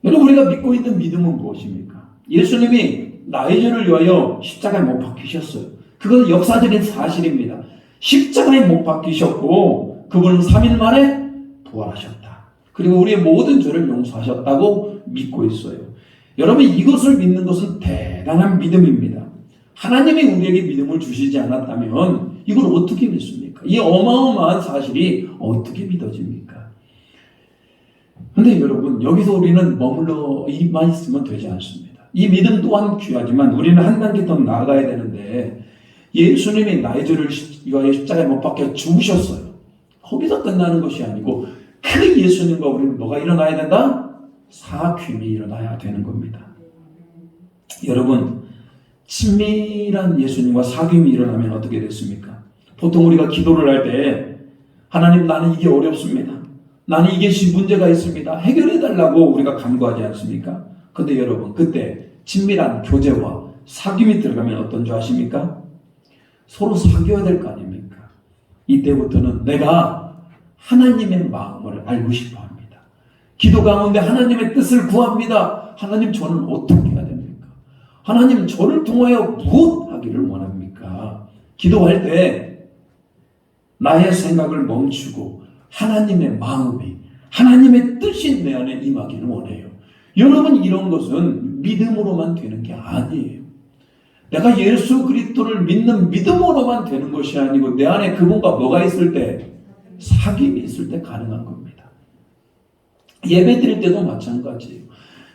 여러분 우리가 믿고 있는 믿음은 무엇입니까? 예수님이 나의 죄를 위하여 십자가에 못 박히셨어요. 그것은 역사적인 사실입니다. 십자가에 못 박히셨고 그분은 3일 만에 부활하셨다. 그리고 우리의 모든 죄를 용서하셨다고 믿고 있어요. 여러분 이것을 믿는 것은 대단한 믿음입니다. 하나님이 우리에게 믿음을 주시지 않았다면 이걸 어떻게 믿습니까? 이 어마어마한 사실이 어떻게 믿어집니까? 근데 여러분 여기서 우리는 머물러 이만 있으면 되지 않습니다. 이 믿음 또한 귀하지만 우리는 한 단계 더 나아가야 되는데 예수님이 나의 죄를 위하여 십자가에 못 박혀 죽으셨어요. 거기서 끝나는 것이 아니고 그 예수님과 우리는 뭐가 일어나야 된다? 사귐이 일어나야 되는 겁니다. 여러분 친밀한 예수님과 사귐이 일어나면 어떻게 됐습니까? 보통 우리가 기도를 할 때 하나님 나는 이게 어렵습니다. 나는 이게 문제가 있습니다. 해결해 달라고 우리가 간구하지 않습니까? 근데 여러분 그때 친밀한 교제와 사귐이 들어가면 어떤 줄 아십니까? 서로 사귀어야 될 거 아닙니까? 이때부터는 내가 하나님의 마음을 알고 싶어 합니다. 기도 가운데 하나님의 뜻을 구합니다. 하나님 저는 어떻게 해야 됩니까? 하나님 저를 통하여 무엇 하기를 원합니까? 기도할 때 나의 생각을 멈추고 하나님의 마음이 하나님의 뜻이 내 안에 임하기를 원해요. 여러분 이런 것은 믿음으로만 되는 게 아니에요. 내가 예수 그리스도를 믿는 믿음으로만 되는 것이 아니고 내 안에 그분과 뭐가 있을 때 사귐이 있을 때 가능한 겁니다. 예배 드릴 때도 마찬가지예요.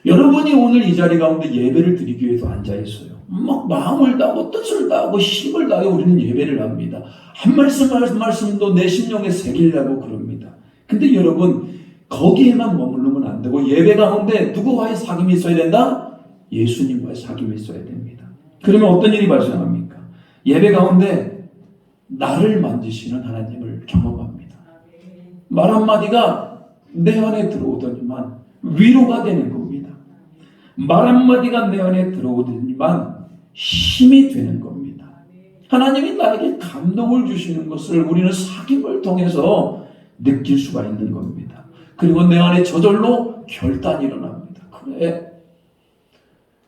여러분이 오늘 이 자리 가운데 예배를 드리기 위해서 앉아 있어요. 막 마음을 다하고 뜻을 다하고 힘을 다하여 우리는 예배를 합니다. 한 말씀 한 말씀도 내 심령에 새기려고 그럽니다. 근데 여러분 거기에만 머무르면 안 되고 예배 가운데 누구와의 사귐이 있어야 된다? 예수님과의 사귐이 있어야 됩니다. 그러면 어떤 일이 발생합니까? 예배 가운데 나를 만지시는 하나님을 경험합니다. 말 한마디가 내 안에 들어오더니만 위로가 되는 겁니다. 말 한마디가 내 안에 들어오더니만 힘이 되는 겁니다. 하나님이 나에게 감동을 주시는 것을 우리는 사귐을 통해서 느낄 수가 있는 겁니다. 그리고 내 안에 저절로 결단이 일어납니다. 그래,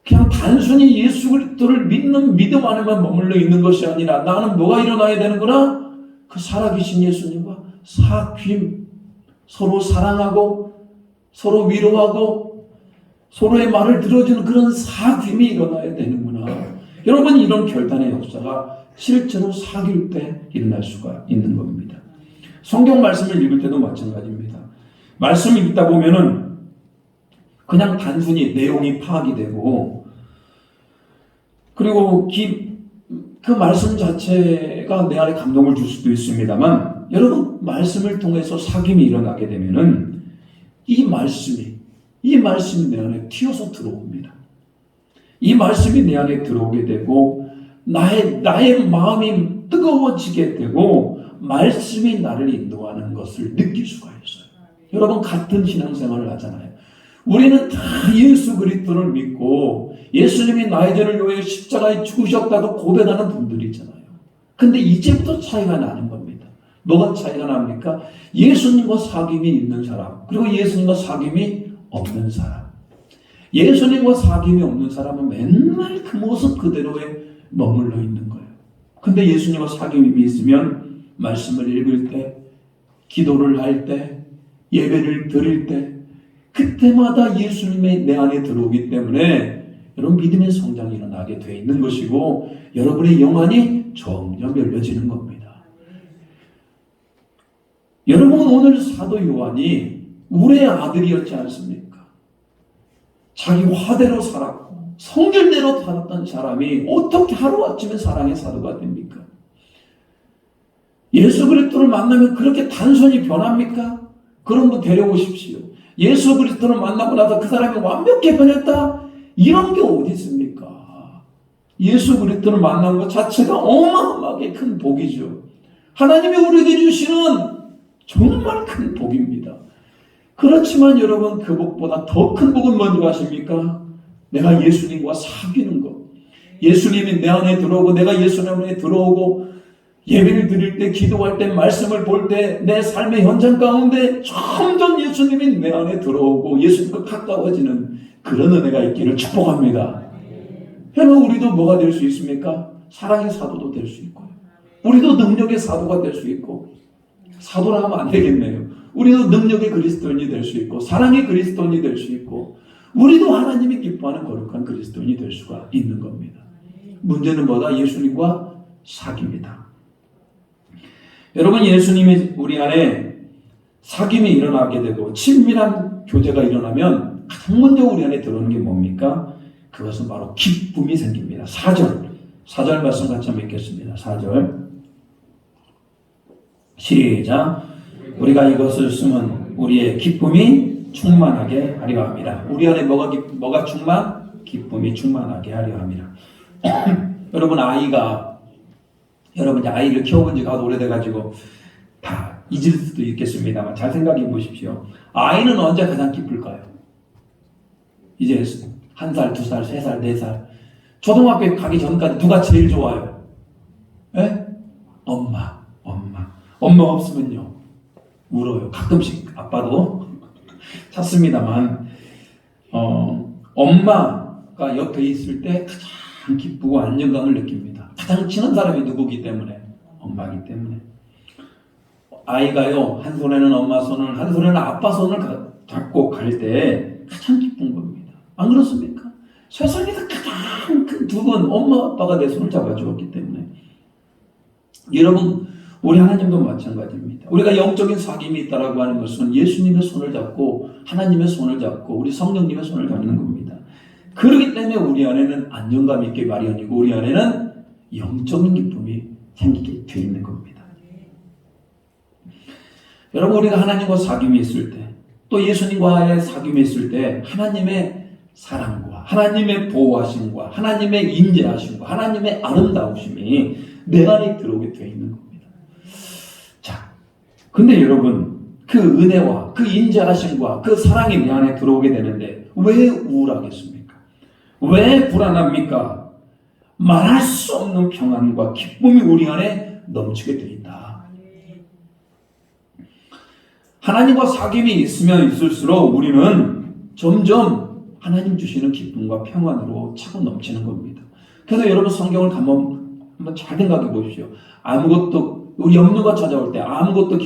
그냥 단순히 예수 그리스도를 믿는 믿음 안에만 머물러 있는 것이 아니라 나는 뭐가 일어나야 되는구나? 그 살아계신 예수님과 사귐, 서로 사랑하고 서로 위로하고 서로의 말을 들어주는 그런 사귐이 일어나야 되는구나. 여러분 이런 결단의 역사가 실제로 사귈 때 일어날 수가 있는 겁니다. 성경 말씀을 읽을 때도 마찬가지입니다. 말씀을 읽다 보면은 그냥 단순히 내용이 파악이 되고 그리고 그 말씀 자체가 내 안에 감동을 줄 수도 있습니다만 여러분 말씀을 통해서 사귐이 일어나게 되면은 이 말씀이 내 안에 튀어서 들어옵니다. 이 말씀이 내 안에 들어오게 되고 나의 마음이 뜨거워지게 되고 말씀이 나를 인도하는 것을 느낄 수가 있어요. 여러분 같은 신앙생활을 하잖아요. 우리는 다 예수 그리스도를 믿고 예수님이 나의 죄를 위하여 십자가에 죽으셨다고 고백하는 분들이 있잖아요. 근데 이제부터 차이가 나는 겁니다. 뭐가 차이가 납니까? 예수님과 사귐이 있는 사람 그리고 예수님과 사귐이 없는 사람. 예수님과 사귐이 없는 사람은 맨날 그 모습 그대로에 머물러 있는 거예요. 근데 예수님과 사귐이 있으면 말씀을 읽을 때, 기도를 할 때, 예배를 드릴 때 그때마다 예수님이 내 안에 들어오기 때문에 여러분 믿음의 성장이 일어나게 돼 있는 것이고 여러분의 영안이 점점 열려지는 겁니다. 여러분 오늘 사도 요한이 우리의 아들이었지 않습니까? 자기 화대로 살았고 성질대로 살았던 사람이 어떻게 하루아침에 사랑의 사도가 됩니까? 예수 그리스도를 만나면 그렇게 단순히 변합니까? 그런 분 데려오십시오. 예수 그리스도를 만나고 나서 그 사람이 완벽히 변했다? 이런 게 어디 있습니까? 예수 그리스도를 만난 것 자체가 어마어마하게 큰 복이죠. 하나님이 우리에게 주시는 정말 큰 복입니다. 그렇지만 여러분, 그 복보다 더 큰 복은 뭔지 아십니까? 내가 예수님과 사귀는 것. 예수님이 내 안에 들어오고 내가 예수님 안에 들어오고 예배를 드릴 때, 기도할 때, 말씀을 볼 때 내 삶의 현장 가운데 점점 예수님이 내 안에 들어오고 예수님과 가까워지는 그런 은혜가 있기를 축복합니다. 여러분, 우리도 뭐가 될 수 있습니까? 사랑의 사도도 될 수 있고요. 우리도 능력의 사도가 될 수 있고, 사도라 하면 안 되겠네요. 우리도 능력의 그리스도인이 될 수 있고, 사랑의 그리스도인이 될 수 있고, 우리도 하나님이 기뻐하는 거룩한 그리스도인이 될 수가 있는 겁니다. 문제는 뭐다? 예수님과 사귑이다. 여러분, 예수님이 우리 안에 사귑이 일어나게 되고 친밀한 교제가 일어나면 가장 먼저 우리 안에 들어오는 게 뭡니까? 그것은 바로 기쁨이 생깁니다. 4절 말씀 같이 한번 읽겠습니다. 4절 시작. 우리가 이것을 쓰면 우리의 기쁨이 충만하게 하려 합니다. 우리 안에 뭐가 충만? 기쁨이 충만하게 하려 합니다. 여러분, 여러분 아이를 키워본 지가 오래돼가지고 다 잊을 수도 있겠습니다만 잘 생각해 보십시오. 아이는 언제 가장 기쁠까요? 이제 1살, 2살, 3살, 4살. 초등학교에 가기 전까지 누가 제일 좋아요? 예? 엄마. 엄마 없으면요, 울어요. 가끔씩 아빠도 찾습니다만, 엄마가 옆에 있을 때 가장 기쁘고 안정감을 느낍니다. 가장 친한 사람이 누구기 때문에? 엄마기 때문에. 아이가요, 한 손에는 엄마 손을, 한 손에는 아빠 손을 잡고 갈 때 가장 기쁜 겁니다. 안 그렇습니까? 세상에서 가장 큰 두 분, 엄마, 아빠가 내 손을 잡아주었기 때문에. 여러분, 우리 하나님도 마찬가지입니다. 우리가 영적인 사귐이 있다라고 하는 것은 예수님의 손을 잡고, 하나님의 손을 잡고, 우리 성령님의 손을 잡는 겁니다. 그렇기 때문에 우리 안에는 안정감 있게 마련이고, 우리 안에는 영적인 기쁨이 생기게 되어 있는 겁니다. 여러분, 우리가 하나님과 사귐이 있을 때, 또 예수님과의 사귐이 있을 때, 하나님의 사랑과 하나님의 보호하심과 하나님의 인자하심과 하나님의 아름다우심이 내 안에 들어오게 되어 있는 겁니다. 자, 근데 여러분, 그 은혜와 그 인자하심과 그 사랑이 내 안에 들어오게 되는데 왜 우울하겠습니까? 왜 불안합니까? 말할 수 없는 평안과 기쁨이 우리 안에 넘치게 되어 있다. 하나님과 사귐이 있으면 있을수록 우리는 점점 하나님 주시는 기쁨과 평안으로 차고 넘치는 겁니다. 그래서 여러분, 성경을 한번 잘 생각해 보십시오. 아무것도, 우리 염려가 찾아올 때 아무것도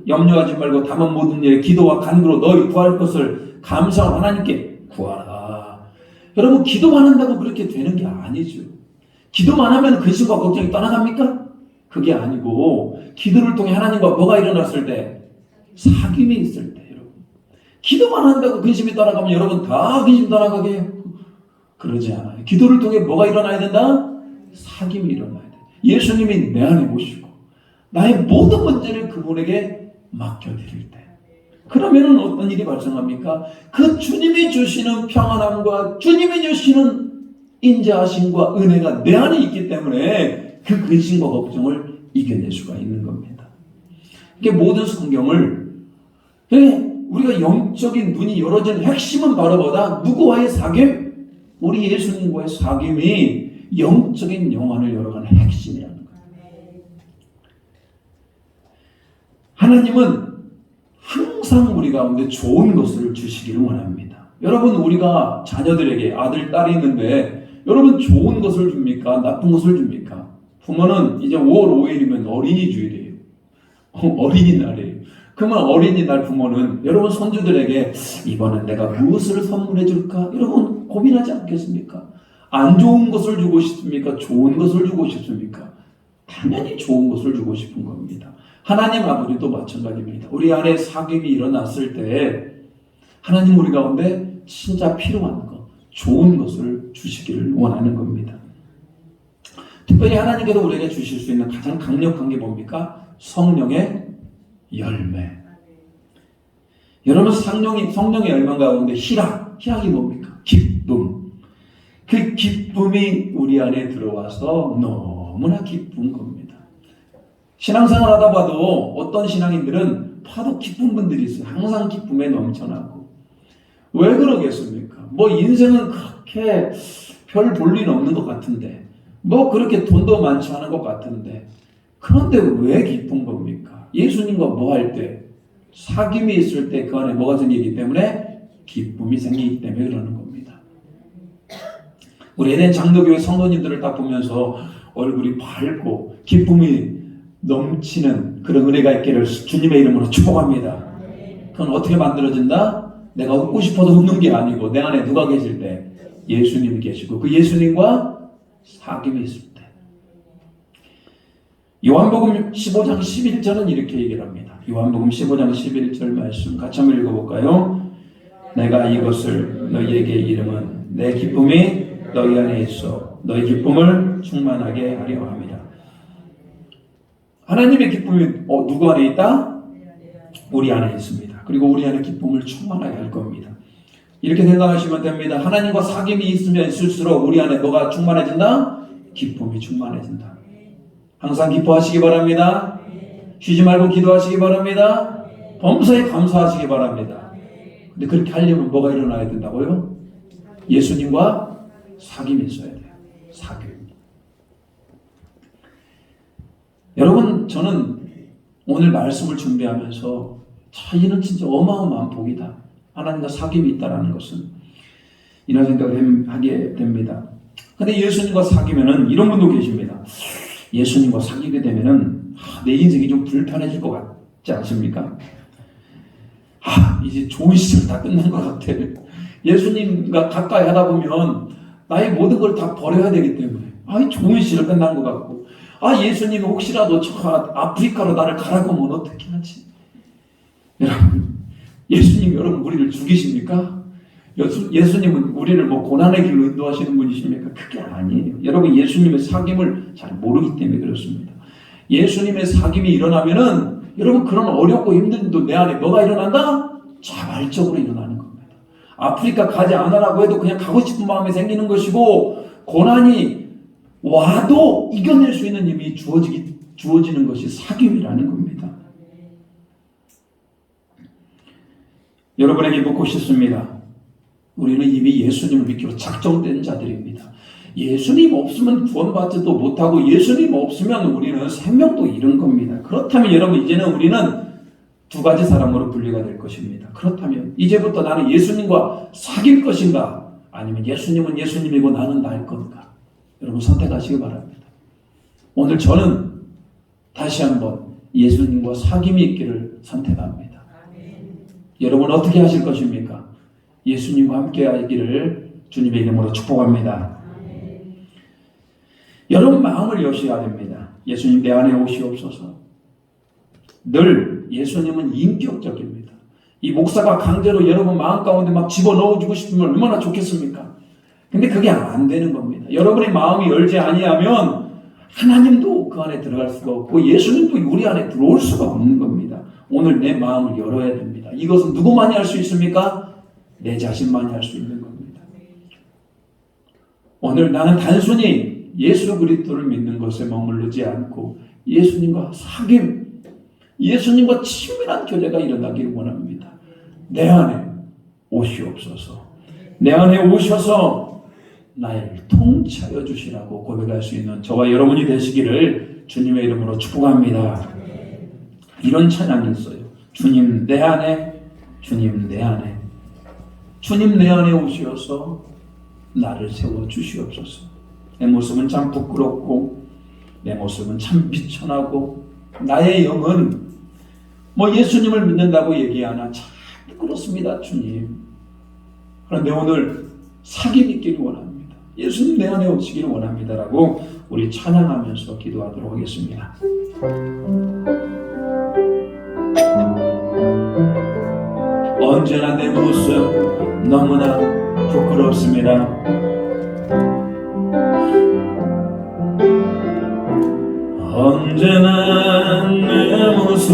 염려하지 말고 다만 모든 일에 기도와 간구로 너희 구할 것을 감사하고 하나님께 구하라. 여러분, 기도만 한다고 그렇게 되는 게 아니죠. 기도만 하면 근심과 걱정이 떠나갑니까? 그게 아니고, 기도를 통해 하나님과 뭐가 일어났을 때? 사귐이 있을 때. 기도만 한다고 근심이 떠나가면 여러분 다 근심 떠나가게 해요? 그러지 않아요. 기도를 통해 뭐가 일어나야 된다? 사귐이 일어나야 돼. 예수님이 내 안에 오시고 나의 모든 문제를 그분에게 맡겨드릴 때, 그러면 어떤 일이 발생합니까? 그 주님이 주시는 평안함과 주님이 주시는 인자하심과 은혜가 내 안에 있기 때문에 그 근심과 걱정을 이겨낼 수가 있는 겁니다. 이게 모든 성경을, 우리가 영적인 눈이 열어진 핵심은 바로 뭐다? 누구와의 사귐? 우리 예수님과의 사귐이 영적인 영안을 열어가는 핵심이라는 거예요. 하나님은 항상 우리 가운데 좋은 것을 주시기를 원합니다. 여러분, 우리가 자녀들에게 아들, 딸이 있는데 여러분 좋은 것을 줍니까? 나쁜 것을 줍니까? 부모는 이제 5월 5일이면 어린이주일이에요. 어린이날이에요. 그러면 어린이날 부모는 여러분 손주들에게 이번엔 내가 무엇을 선물해 줄까? 여러분 고민하지 않겠습니까? 안 좋은 것을 주고 싶습니까? 좋은 것을 주고 싶습니까? 당연히 좋은 것을 주고 싶은 겁니다. 하나님 아버지도 마찬가지입니다. 우리 안에 사귐이 일어났을 때 하나님 우리 가운데 진짜 필요한 것, 좋은 것을 주시기를 원하는 겁니다. 특별히 하나님께서 우리에게 주실 수 있는 가장 강력한 게 뭡니까? 성령의 열매. 여러분, 성령의 열매 가운데 희락이 뭡니까? 기쁨. 그 기쁨이 우리 안에 들어와서 너무나 기쁜 겁니다. 신앙생활 하다 봐도 어떤 신앙인들은 파도 기쁜 분들이 있어요. 항상 기쁨에 넘쳐나고. 왜 그러겠습니까? 뭐 인생은 그렇게 별 볼 일 없는 것 같은데, 뭐 그렇게 돈도 많지 않은 것 같은데, 그런데 왜 기쁜 겁니까? 예수님과 뭐 할 때, 사귐이 있을 때 그 안에 뭐가 생기기 때문에? 기쁨이 생기기 때문에 그러는 겁니다. 우리 에덴 장로교회 성도님들을 딱 보면서 얼굴이 밝고 기쁨이 넘치는 그런 은혜가 있기를 주님의 이름으로 축복합니다. 그건 어떻게 만들어진다? 내가 웃고 싶어도 웃는 게 아니고 내 안에 누가 계실 때? 예수님이 계시고 그 예수님과 사귐이 있을 때. 요한복음 15장 11절은 이렇게 얘기를 합니다. 요한복음 15장 11절 말씀 같이 한번 읽어볼까요? 내가 이것을 너희에게 이름은 내 기쁨이 너희 안에 있어 너희 기쁨을 충만하게 하려 함이라. 하나님의 기쁨이 누구 안에 있다? 우리 안에 있습니다. 그리고 우리 안에 기쁨을 충만하게 할 겁니다. 이렇게 생각하시면 됩니다. 하나님과 사귐이 있으면 있을수록 우리 안에 뭐가 충만해진다? 기쁨이 충만해진다. 항상 기뻐하시기 바랍니다. 쉬지 말고 기도하시기 바랍니다. 범사에 감사하시기 바랍니다. 근데 그렇게 하려면 뭐가 일어나야 된다고요? 예수님과 사귐이 있어야 돼요. 사귐. 여러분, 저는 오늘 말씀을 준비하면서 이는 진짜 어마어마한 복이다. 하나님과 사귐이 있다는 것은 이런 생각을 하게 됩니다. 근데 예수님과 사귀면은 이런 분도 계십니다. 예수님과 사귀게 되면은 내 인생이 좀 불편해질 것 같지 않습니까? 이제 좋은 시절 다 끝난 것 같아. 예수님과 가까이 하다 보면 나의 모든 걸 다 버려야 되기 때문에 좋은 시절 끝난 것 같고 예수님이 혹시라도 저 아프리카로 나를 가라고 하면 어떻게 하지? 여러분, 예수님 여러분 우리를 죽이십니까? 예수님은 우리를 뭐 고난의 길로 인도하시는 분이십니까? 그게 아니에요. 여러분 예수님의 사귐을 잘 모르기 때문에 그렇습니다. 예수님의 사귐이 일어나면은 여러분 그런 어렵고 힘든 일도 내 안에 뭐가 일어난다? 자발적으로 일어나는 겁니다. 아프리카 가지 않으라고 해도 그냥 가고 싶은 마음이 생기는 것이고 고난이 와도 이겨낼 수 있는 힘이 주어지는 것이 사귐이라는 겁니다. 여러분에게 묻고 싶습니다. 우리는 이미 예수님을 믿기로 작정된 자들입니다. 예수님 없으면 구원받지도 못하고 예수님 없으면 우리는 생명도 잃은 겁니다. 그렇다면 여러분 이제는 우리는 두 가지 사람으로 분리가 될 것입니다. 그렇다면 이제부터 나는 예수님과 사귈 것인가? 아니면 예수님은 예수님이고 나는 나일 건가? 여러분 선택하시기 바랍니다. 오늘 저는 다시 한번 예수님과 사귐이 있기를 선택합니다. 여러분 어떻게 하실 것입니까? 예수님과 함께 하기를 주님의 이름으로 축복합니다. 여러분 마음을 여셔야 됩니다. 예수님 내 안에 오시옵소서. 늘 예수님은 인격적입니다. 이 목사가 강제로 여러분 마음 가운데 막 집어넣어주고 싶으면 얼마나 좋겠습니까? 근데 그게 안 되는 겁니다. 여러분의 마음이 열지 아니하면 하나님도 그 안에 들어갈 수가 없고 예수님도 우리 안에 들어올 수가 없는 겁니다. 오늘 내 마음을 열어야 됩니다. 이것은 누구만이 할 수 있습니까? 내 자신만이 할 수 있는 겁니다. 오늘 나는 단순히 예수 그리스도를 믿는 것에 머무르지 않고 예수님과 사귐, 예수님과 친밀한 교제가 일어나기를 원합니다. 내 안에 오시옵소서. 내 안에 오셔서 나를 통치하여 주시라고 고백할 수 있는 저와 여러분이 되시기를 주님의 이름으로 축복합니다. 이런 찬양이 있어요. 주님 내 안에, 주님 내 안에, 주님 내 안에 오시어서 나를 세워 주시옵소서. 내 모습은 참 부끄럽고 내 모습은 참 비천하고 나의 영은 예수님을 믿는다고 얘기하나 참 부끄럽습니다. 주님. 그런데 오늘 사귐 있기를 원합니다. 예수님 내 안에 오시기를 원합니다라고 우리 찬양하면서 기도하도록 하겠습니다. 언제나 내 모습 너무나 부끄럽습니다. 언제나 내 모습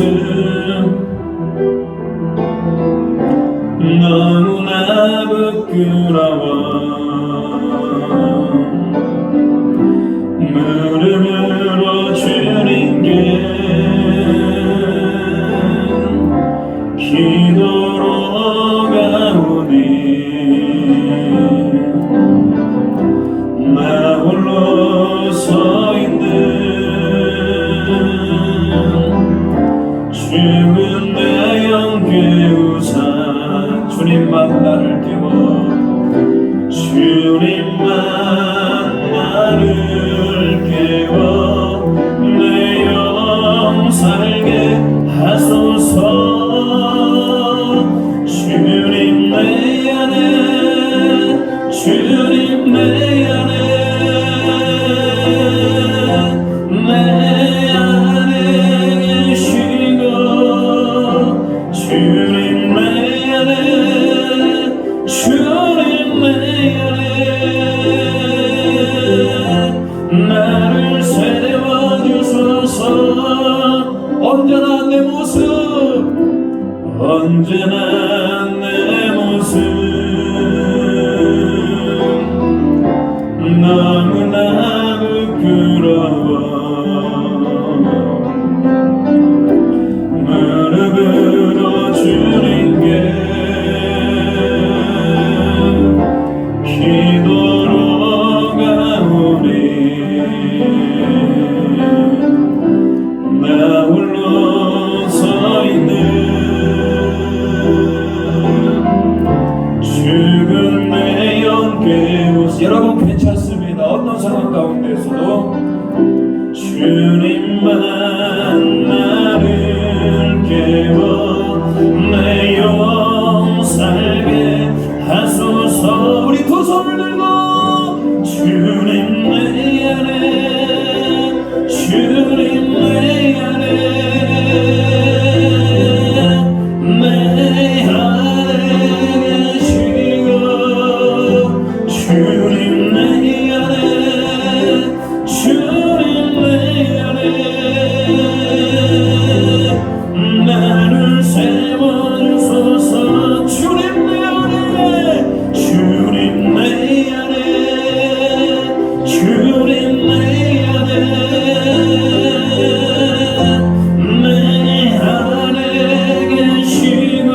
너무나 부끄러워. 무릎으로 주님께 주님만 나를 깨워 주님만 나를 깨워 내 영 살게 하소서 주님 내 안에 주님 내 안에 내 안에 계시고 주님 내 안에 주님 내 안에 나를 세워주소서 언제나 내 모습 언제나 내 모습 너무나 부끄러워 무릎으로 주님께 기도로 가오니 나 홀로 서 있는 죽은 내 영 깨우시 여러분 괜찮습니다. 어떤 상황 가운데서도 주님만 나를 깨워 내 영 살게 하소서 우리 두 손을 들고 주님 내 안에 주님 내 안에 내 안에 계시고 주님 내 안에 주님 내 안에 나를 세워주소서 주님 내 안에 주님 내 안에 주님 내 안에 내 안에 계시고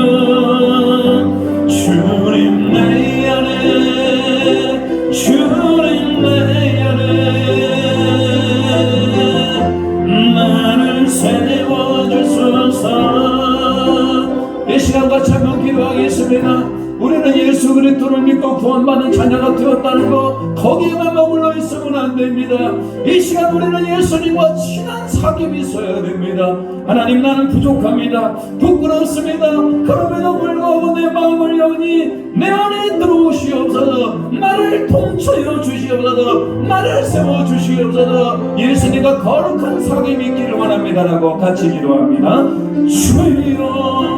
주님 내 안에 주님 내 안에 나를 세워주소서 이 시간 같이 한번 기도하겠습니다. 우리는 예수 그리스도를 믿고 구원받은 자녀가 되었다는 거 거기에만 머물러 있으면 안 됩니다. 이 시간 우리는 예수님과 친한 사귐이 있어야 됩니다. 하나님 나는 부족합니다. 부끄럽습니다. 그럼에도 불구하고 내 마음을 여니 내 안에 들어오시옵소서 나를 통치하여 주시옵소서 나를 세워주시옵소서 예수님과 거룩한 사귐이 있기를 원합니다라고 같이 기도합니다. 주여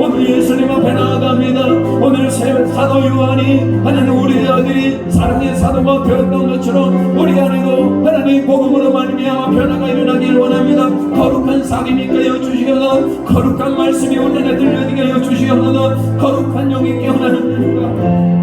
오늘 예수님 앞에 나아갑니다. 오늘 사도 요한이 하나님 우리 아들이 사랑의 사도가 되었던 것처럼 우리 안에도 하나님 복음으로 말미암아 변화가 일어나기를 원합니다. 거룩한 사귐이 있게 하여 주시옵소서 거룩한 말씀이 우리 안에 들려지게 하여 주시옵소서 거룩한 영이 깨어나는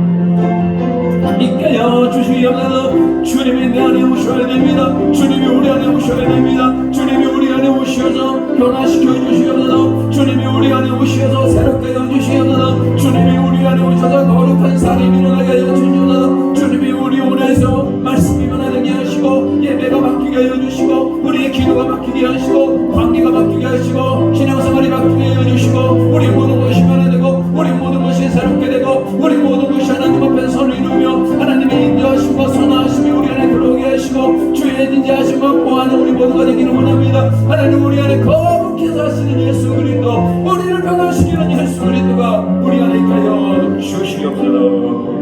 있게 하여 주시옵소서 주님이 내 안에 오셔야 됩니다. 주님이 우리 안에 오셔야 됩니다. 주님이 우리 안에 오셔서 변화시켜 주시옵소서 주님이 우리 안에 오셔서 새롭게 하여 주시옵소서 주님이 우리 안에 오셔서 거룩한 사귐이 일어나게 하여 주시옵소서 주님이 우리 안에서 말씀이 변화되게 하시고 예배가 바뀌게 하여 주시고 우리의 기도가 바뀌게 하시고 관계가 바뀌게 하시고 신앙생활이 바뀌게 하여 주시고 우리 모든 것이 변화되고 우리 모든 것이 새롭게 되고 우리 모든 것이 하나님 앞에 선을 이루며 하나님의 인도하심과 선하심이 우리 안에 들어오게 하시고 주의 인자하심과 보호하는 우리 모두가 되기를 원합니다. 하나님 우리 안에 거룩히 사시는 예수 그리스도 우리를 변화시키는 예수 그리스도가 우리 안에 있게 하여 주시옵소서.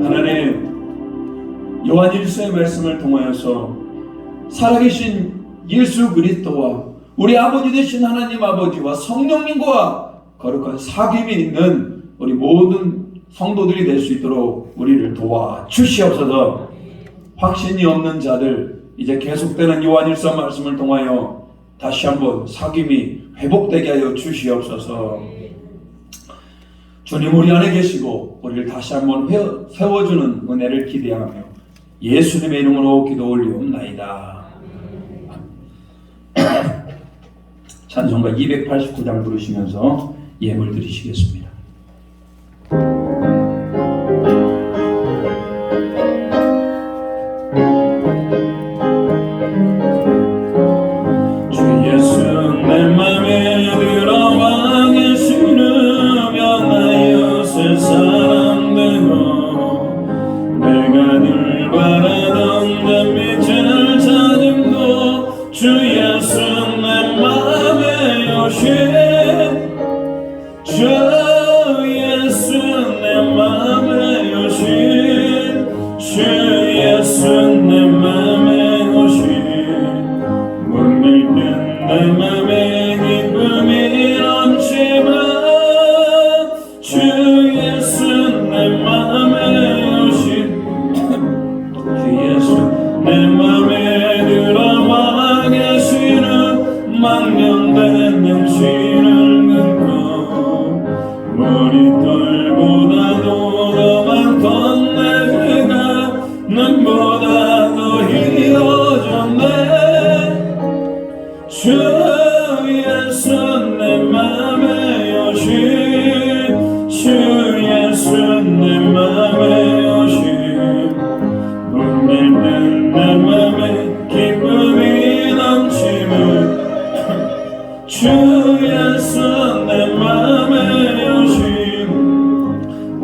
하나님 요한 1서의 말씀을 통하여서 살아계신 예수 그리스도와 우리 아버지 되신 하나님 아버지와 성령님과 거룩한 사귐이 있는 우리 모든 성도들이 될 수 있도록 우리를 도와 주시옵소서. 확신이 없는 자들 이제 계속되는 요한일서 말씀을 통하여 다시 한번 사귐이 회복되게 하여 주시옵소서. 주님 우리 안에 계시고 우리를 다시 한번 세워주는 은혜를 기대하며 예수님의 이름으로 기도 올리옵나이다. 찬송가 289장 부르시면서 예물 드리시겠습니다. 주 예수 내 맘에 들어 주 예수 내 맘에 오신 주 예수 내 맘에 오신 물밀면 내 맘에 기쁨이 넘치만 주 예수 내 맘에 오신 주 예수 내 맘에 들어와 계시는 망령된 염치를 긋고 머리털보다도 더 많던 내 귀가 눈보다 더 희어졌네 주 예수 내 맘에 오신 주 예수 내 맘에 오신 물밀면 내 맘에 기쁨이 넘치는 주 예수 내 맘에 오신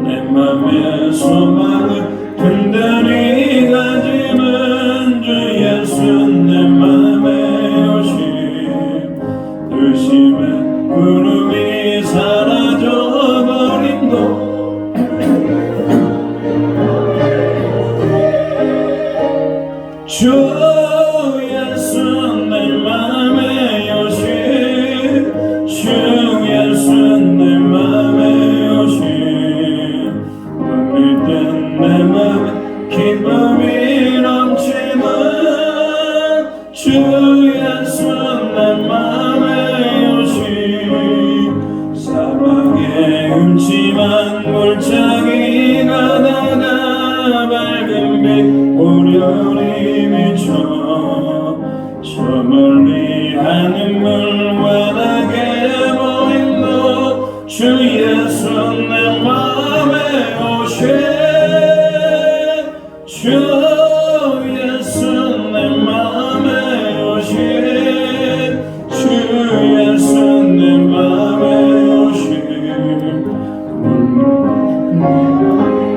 내 맘의 소망을 든든히 가지는 주 예수 내 맘에 오신 도심의 구름이 사라져버림도 주 예수 내 맘에 오신 주 예수 내 맘에 오신 물밀던 내 맘에 기쁨이 넘치는 주 예수 내 맘에 오신 사막의 음침한 골짜기 가다가 밝은 빛 오련히 비춰 저 멀리 하늘물 바닥에 보임도 주 예수 내 맘에 오신 주 예수 내 맘에 오신 주 예수 내 맘에 오신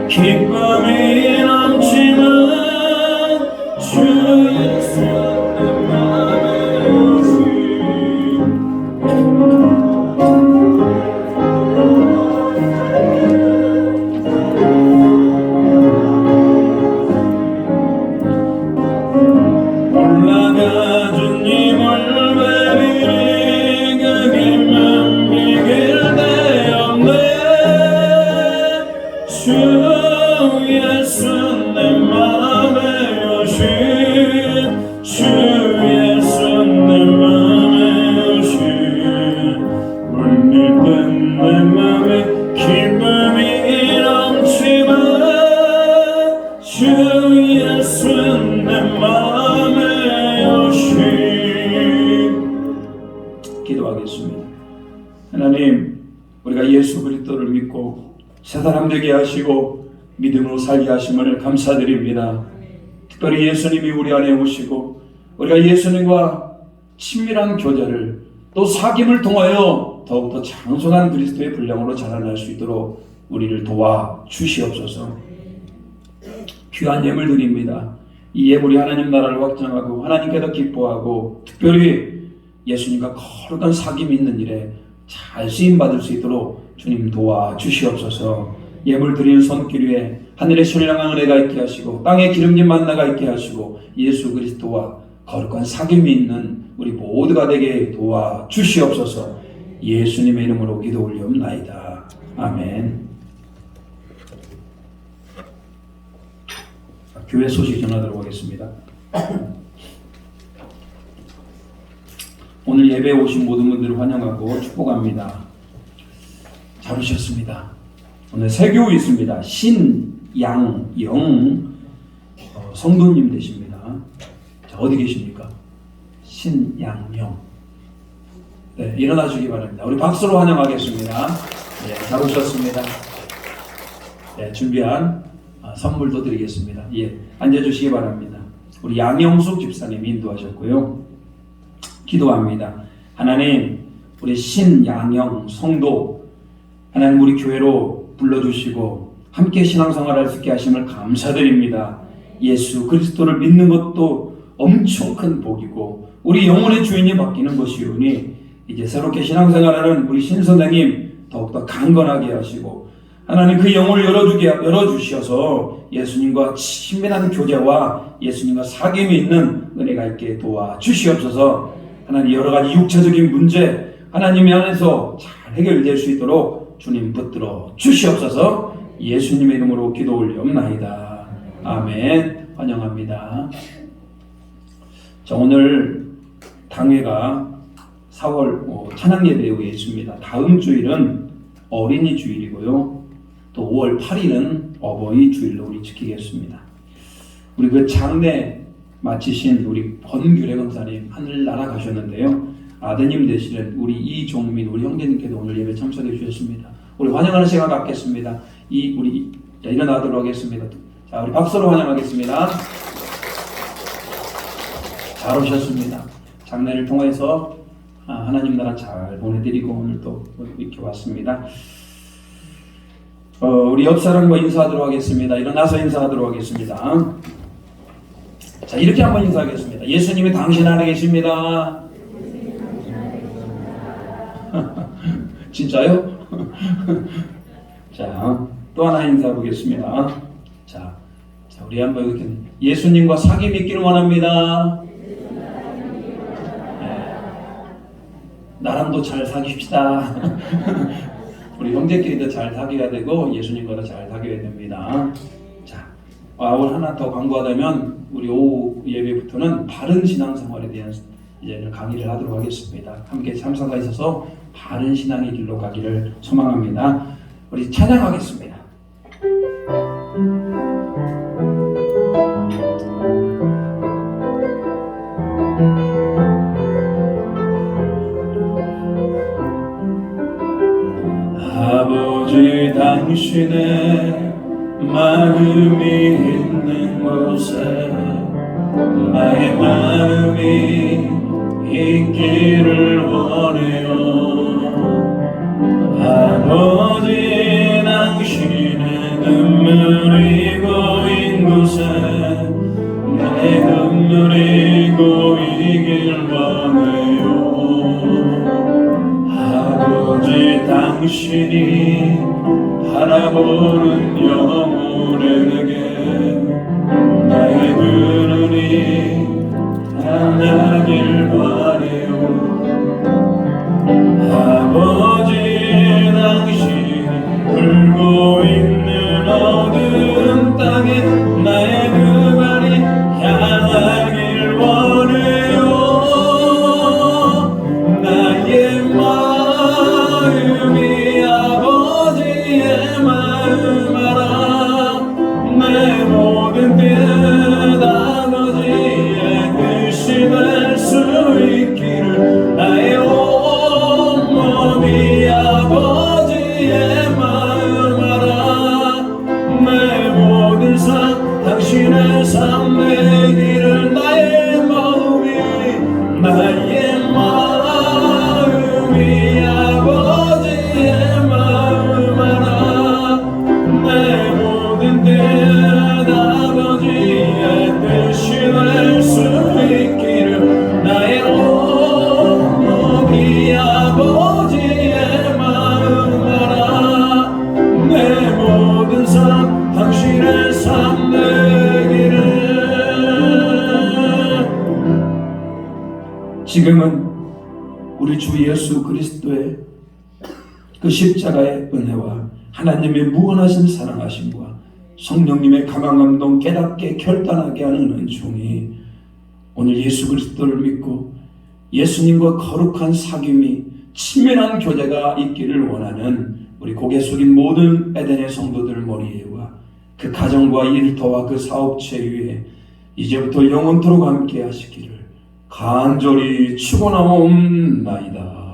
기쁨이 넘치는 주 예수 내 맘에 오신 올라가 주님을 뵈리니 그 길만 비길 데 없네 주 예수 내 맘에 오신 주 예수 내 맘에 오신 물밀던 내 맘에 기쁨이 넘치만 주 예수 내 맘에 오신 기도하겠습니다. 하나님 우리가 예수 그리스도를 믿고 새 사람 되게 하시고 믿음으로 살게 하심을 감사드립니다. 특별히 예수님이 우리 안에 오시고 우리가 예수님과 친밀한 교제를 또 사귐을 통하여 더욱더 장성한 그리스도의 분량으로 자라날 수 있도록 우리를 도와 주시옵소서. 귀한 예물 드립니다. 이 예물이 하나님 나라를 확장하고 하나님께서 기뻐하고 특별히 예수님과 거룩한 사귐이 있는 일에 잘 쓰임받을 수 있도록 주님 도와 주시옵소서. 예물 드리는 손길 위에 하늘의 신령한 은혜가 있게 하시고 땅의 기름진 만나가 있게 하시고 예수 그리스도와 거룩한 사귐이 있는 우리 모두가 되게 도와 주시옵소서. 예수님의 이름으로 기도 올리옵나이다. 아멘. 교회 소식 전하도록 하겠습니다. 오늘 예배에 오신 모든 분들을 환영하고 축복합니다. 잘 오셨습니다. 오늘 새 교우 있습니다. 신양영 성도님 되십니다. 자, 어디 계십니까? 신양영. 네, 일어나 주기 바랍니다. 우리 박수로 환영하겠습니다. 네, 잘 오셨습니다. 네, 준비한 선물도 드리겠습니다. 예, 앉아주시기 바랍니다. 우리 양영숙 집사님이 인도하셨고요. 기도합니다. 하나님, 우리 신양영 성도 하나님 우리 교회로 불러주시고 함께 신앙생활할 수 있게 하심을 감사드립니다. 예수 그리스도를 믿는 것도 엄청 큰 복이고 우리 영혼의 주인이 바뀌는 것이오니 이제 새롭게 신앙생활하는 우리 신선생님 더욱더 강건하게 하시고 하나님 그 영혼을 열어주셔서 예수님과 친밀한 교제와 예수님과 사귐이 있는 은혜가 있게 도와주시옵소서. 하나님 여러 가지 육체적인 문제 하나님의 안에서 잘 해결될 수 있도록 주님 붙들어 주시옵소서. 예수님의 이름으로 기도 올려옵나이다. 아멘. 환영합니다. 자, 오늘 당회가 4월 찬양 예배에 있습니다. 다음 주일은 어린이 주일이고요. 또 5월 8일은 어버이 주일로 우리 지키겠습니다. 우리 그 장례 마치신 우리 권규래 권사님 하늘 날아가셨는데요. 아드님 되시는 우리 이종민 우리 형제님께도 오늘 예배 참석해 주셨습니다. 우리 환영하는 시간 갖겠습니다. 자, 일어나도록 하겠습니다. 자, 우리 박수로 환영하겠습니다. 잘 오셨습니다. 장례를 통해서 하나님 나라 잘 보내드리고 오늘 또 이렇게 왔습니다. 우리 옆 사람과 인사하도록 하겠습니다. 일어나서 인사하도록 하겠습니다. 자, 이렇게 한번 인사하겠습니다. 예수님이 당신 안에 계십니다. 진짜요? 자, 또 하나 인사해 보겠습니다. 자, 우리 한번 이렇게 예수님과 사귐이 있기를 원합니다. 나랑도 잘 사귀십시다. 우리 형제끼리도 잘 사귀어야 되고 예수님과도 잘 사귀어야 됩니다. 자, 오늘 하나 더 광고하자면 우리 오후 예배부터는 바른 신앙생활에 대한 이제 강의를 하도록 하겠습니다. 함께 참석하셔서 바른 신앙의 길로 가기를 소망합니다. 우리 찬양하겠습니다. 아버지 당신의 마음이 있는 곳에 나의 마음이 있기를 원해요. 아버지 당신의 눈물이 고인 곳에 나의 눈물이 고이길 원해요. 아버지 당신이 바라보는 영혼에게 나의 그 눈이 하나길 바래요. 아버지 당신이 울고 있는 어두운 땅에 나의 그 발이 향하길 원해요. 나의 마음이 아버지의 마음 알아. 내 모든 뜻 아버지의 뜻이 될 수 있기를 나의 온몸이 아버지의 마음 알아. 내 모든 삶 당신의 삶 되기를 나의 마음이 아버지의 마음 알아. 내 모든 뜻 아버지의 뜻이 될 수 있기를 나의 온몸이 아버지의 마음 알아. 내 모든 삶 당신의 삶 되기를. 지금은 우리 주 예수 그리스도의 그 십자가의 은혜와 하나님의 무한하신 사랑하심과 성령님의 감화감동 깨닫게 결단하게 하는 은총이 오늘 예수 그리스도를 믿고 예수님과 거룩한 사귐이 친밀한 교제가 있기를 원하는 우리 고개 숙인 모든 에덴의 성도들 머리에와 그 가정과 일터와 그 사업체 위에 이제부터 영원토록 함께 하시기를 간절히 축원하옵나이다.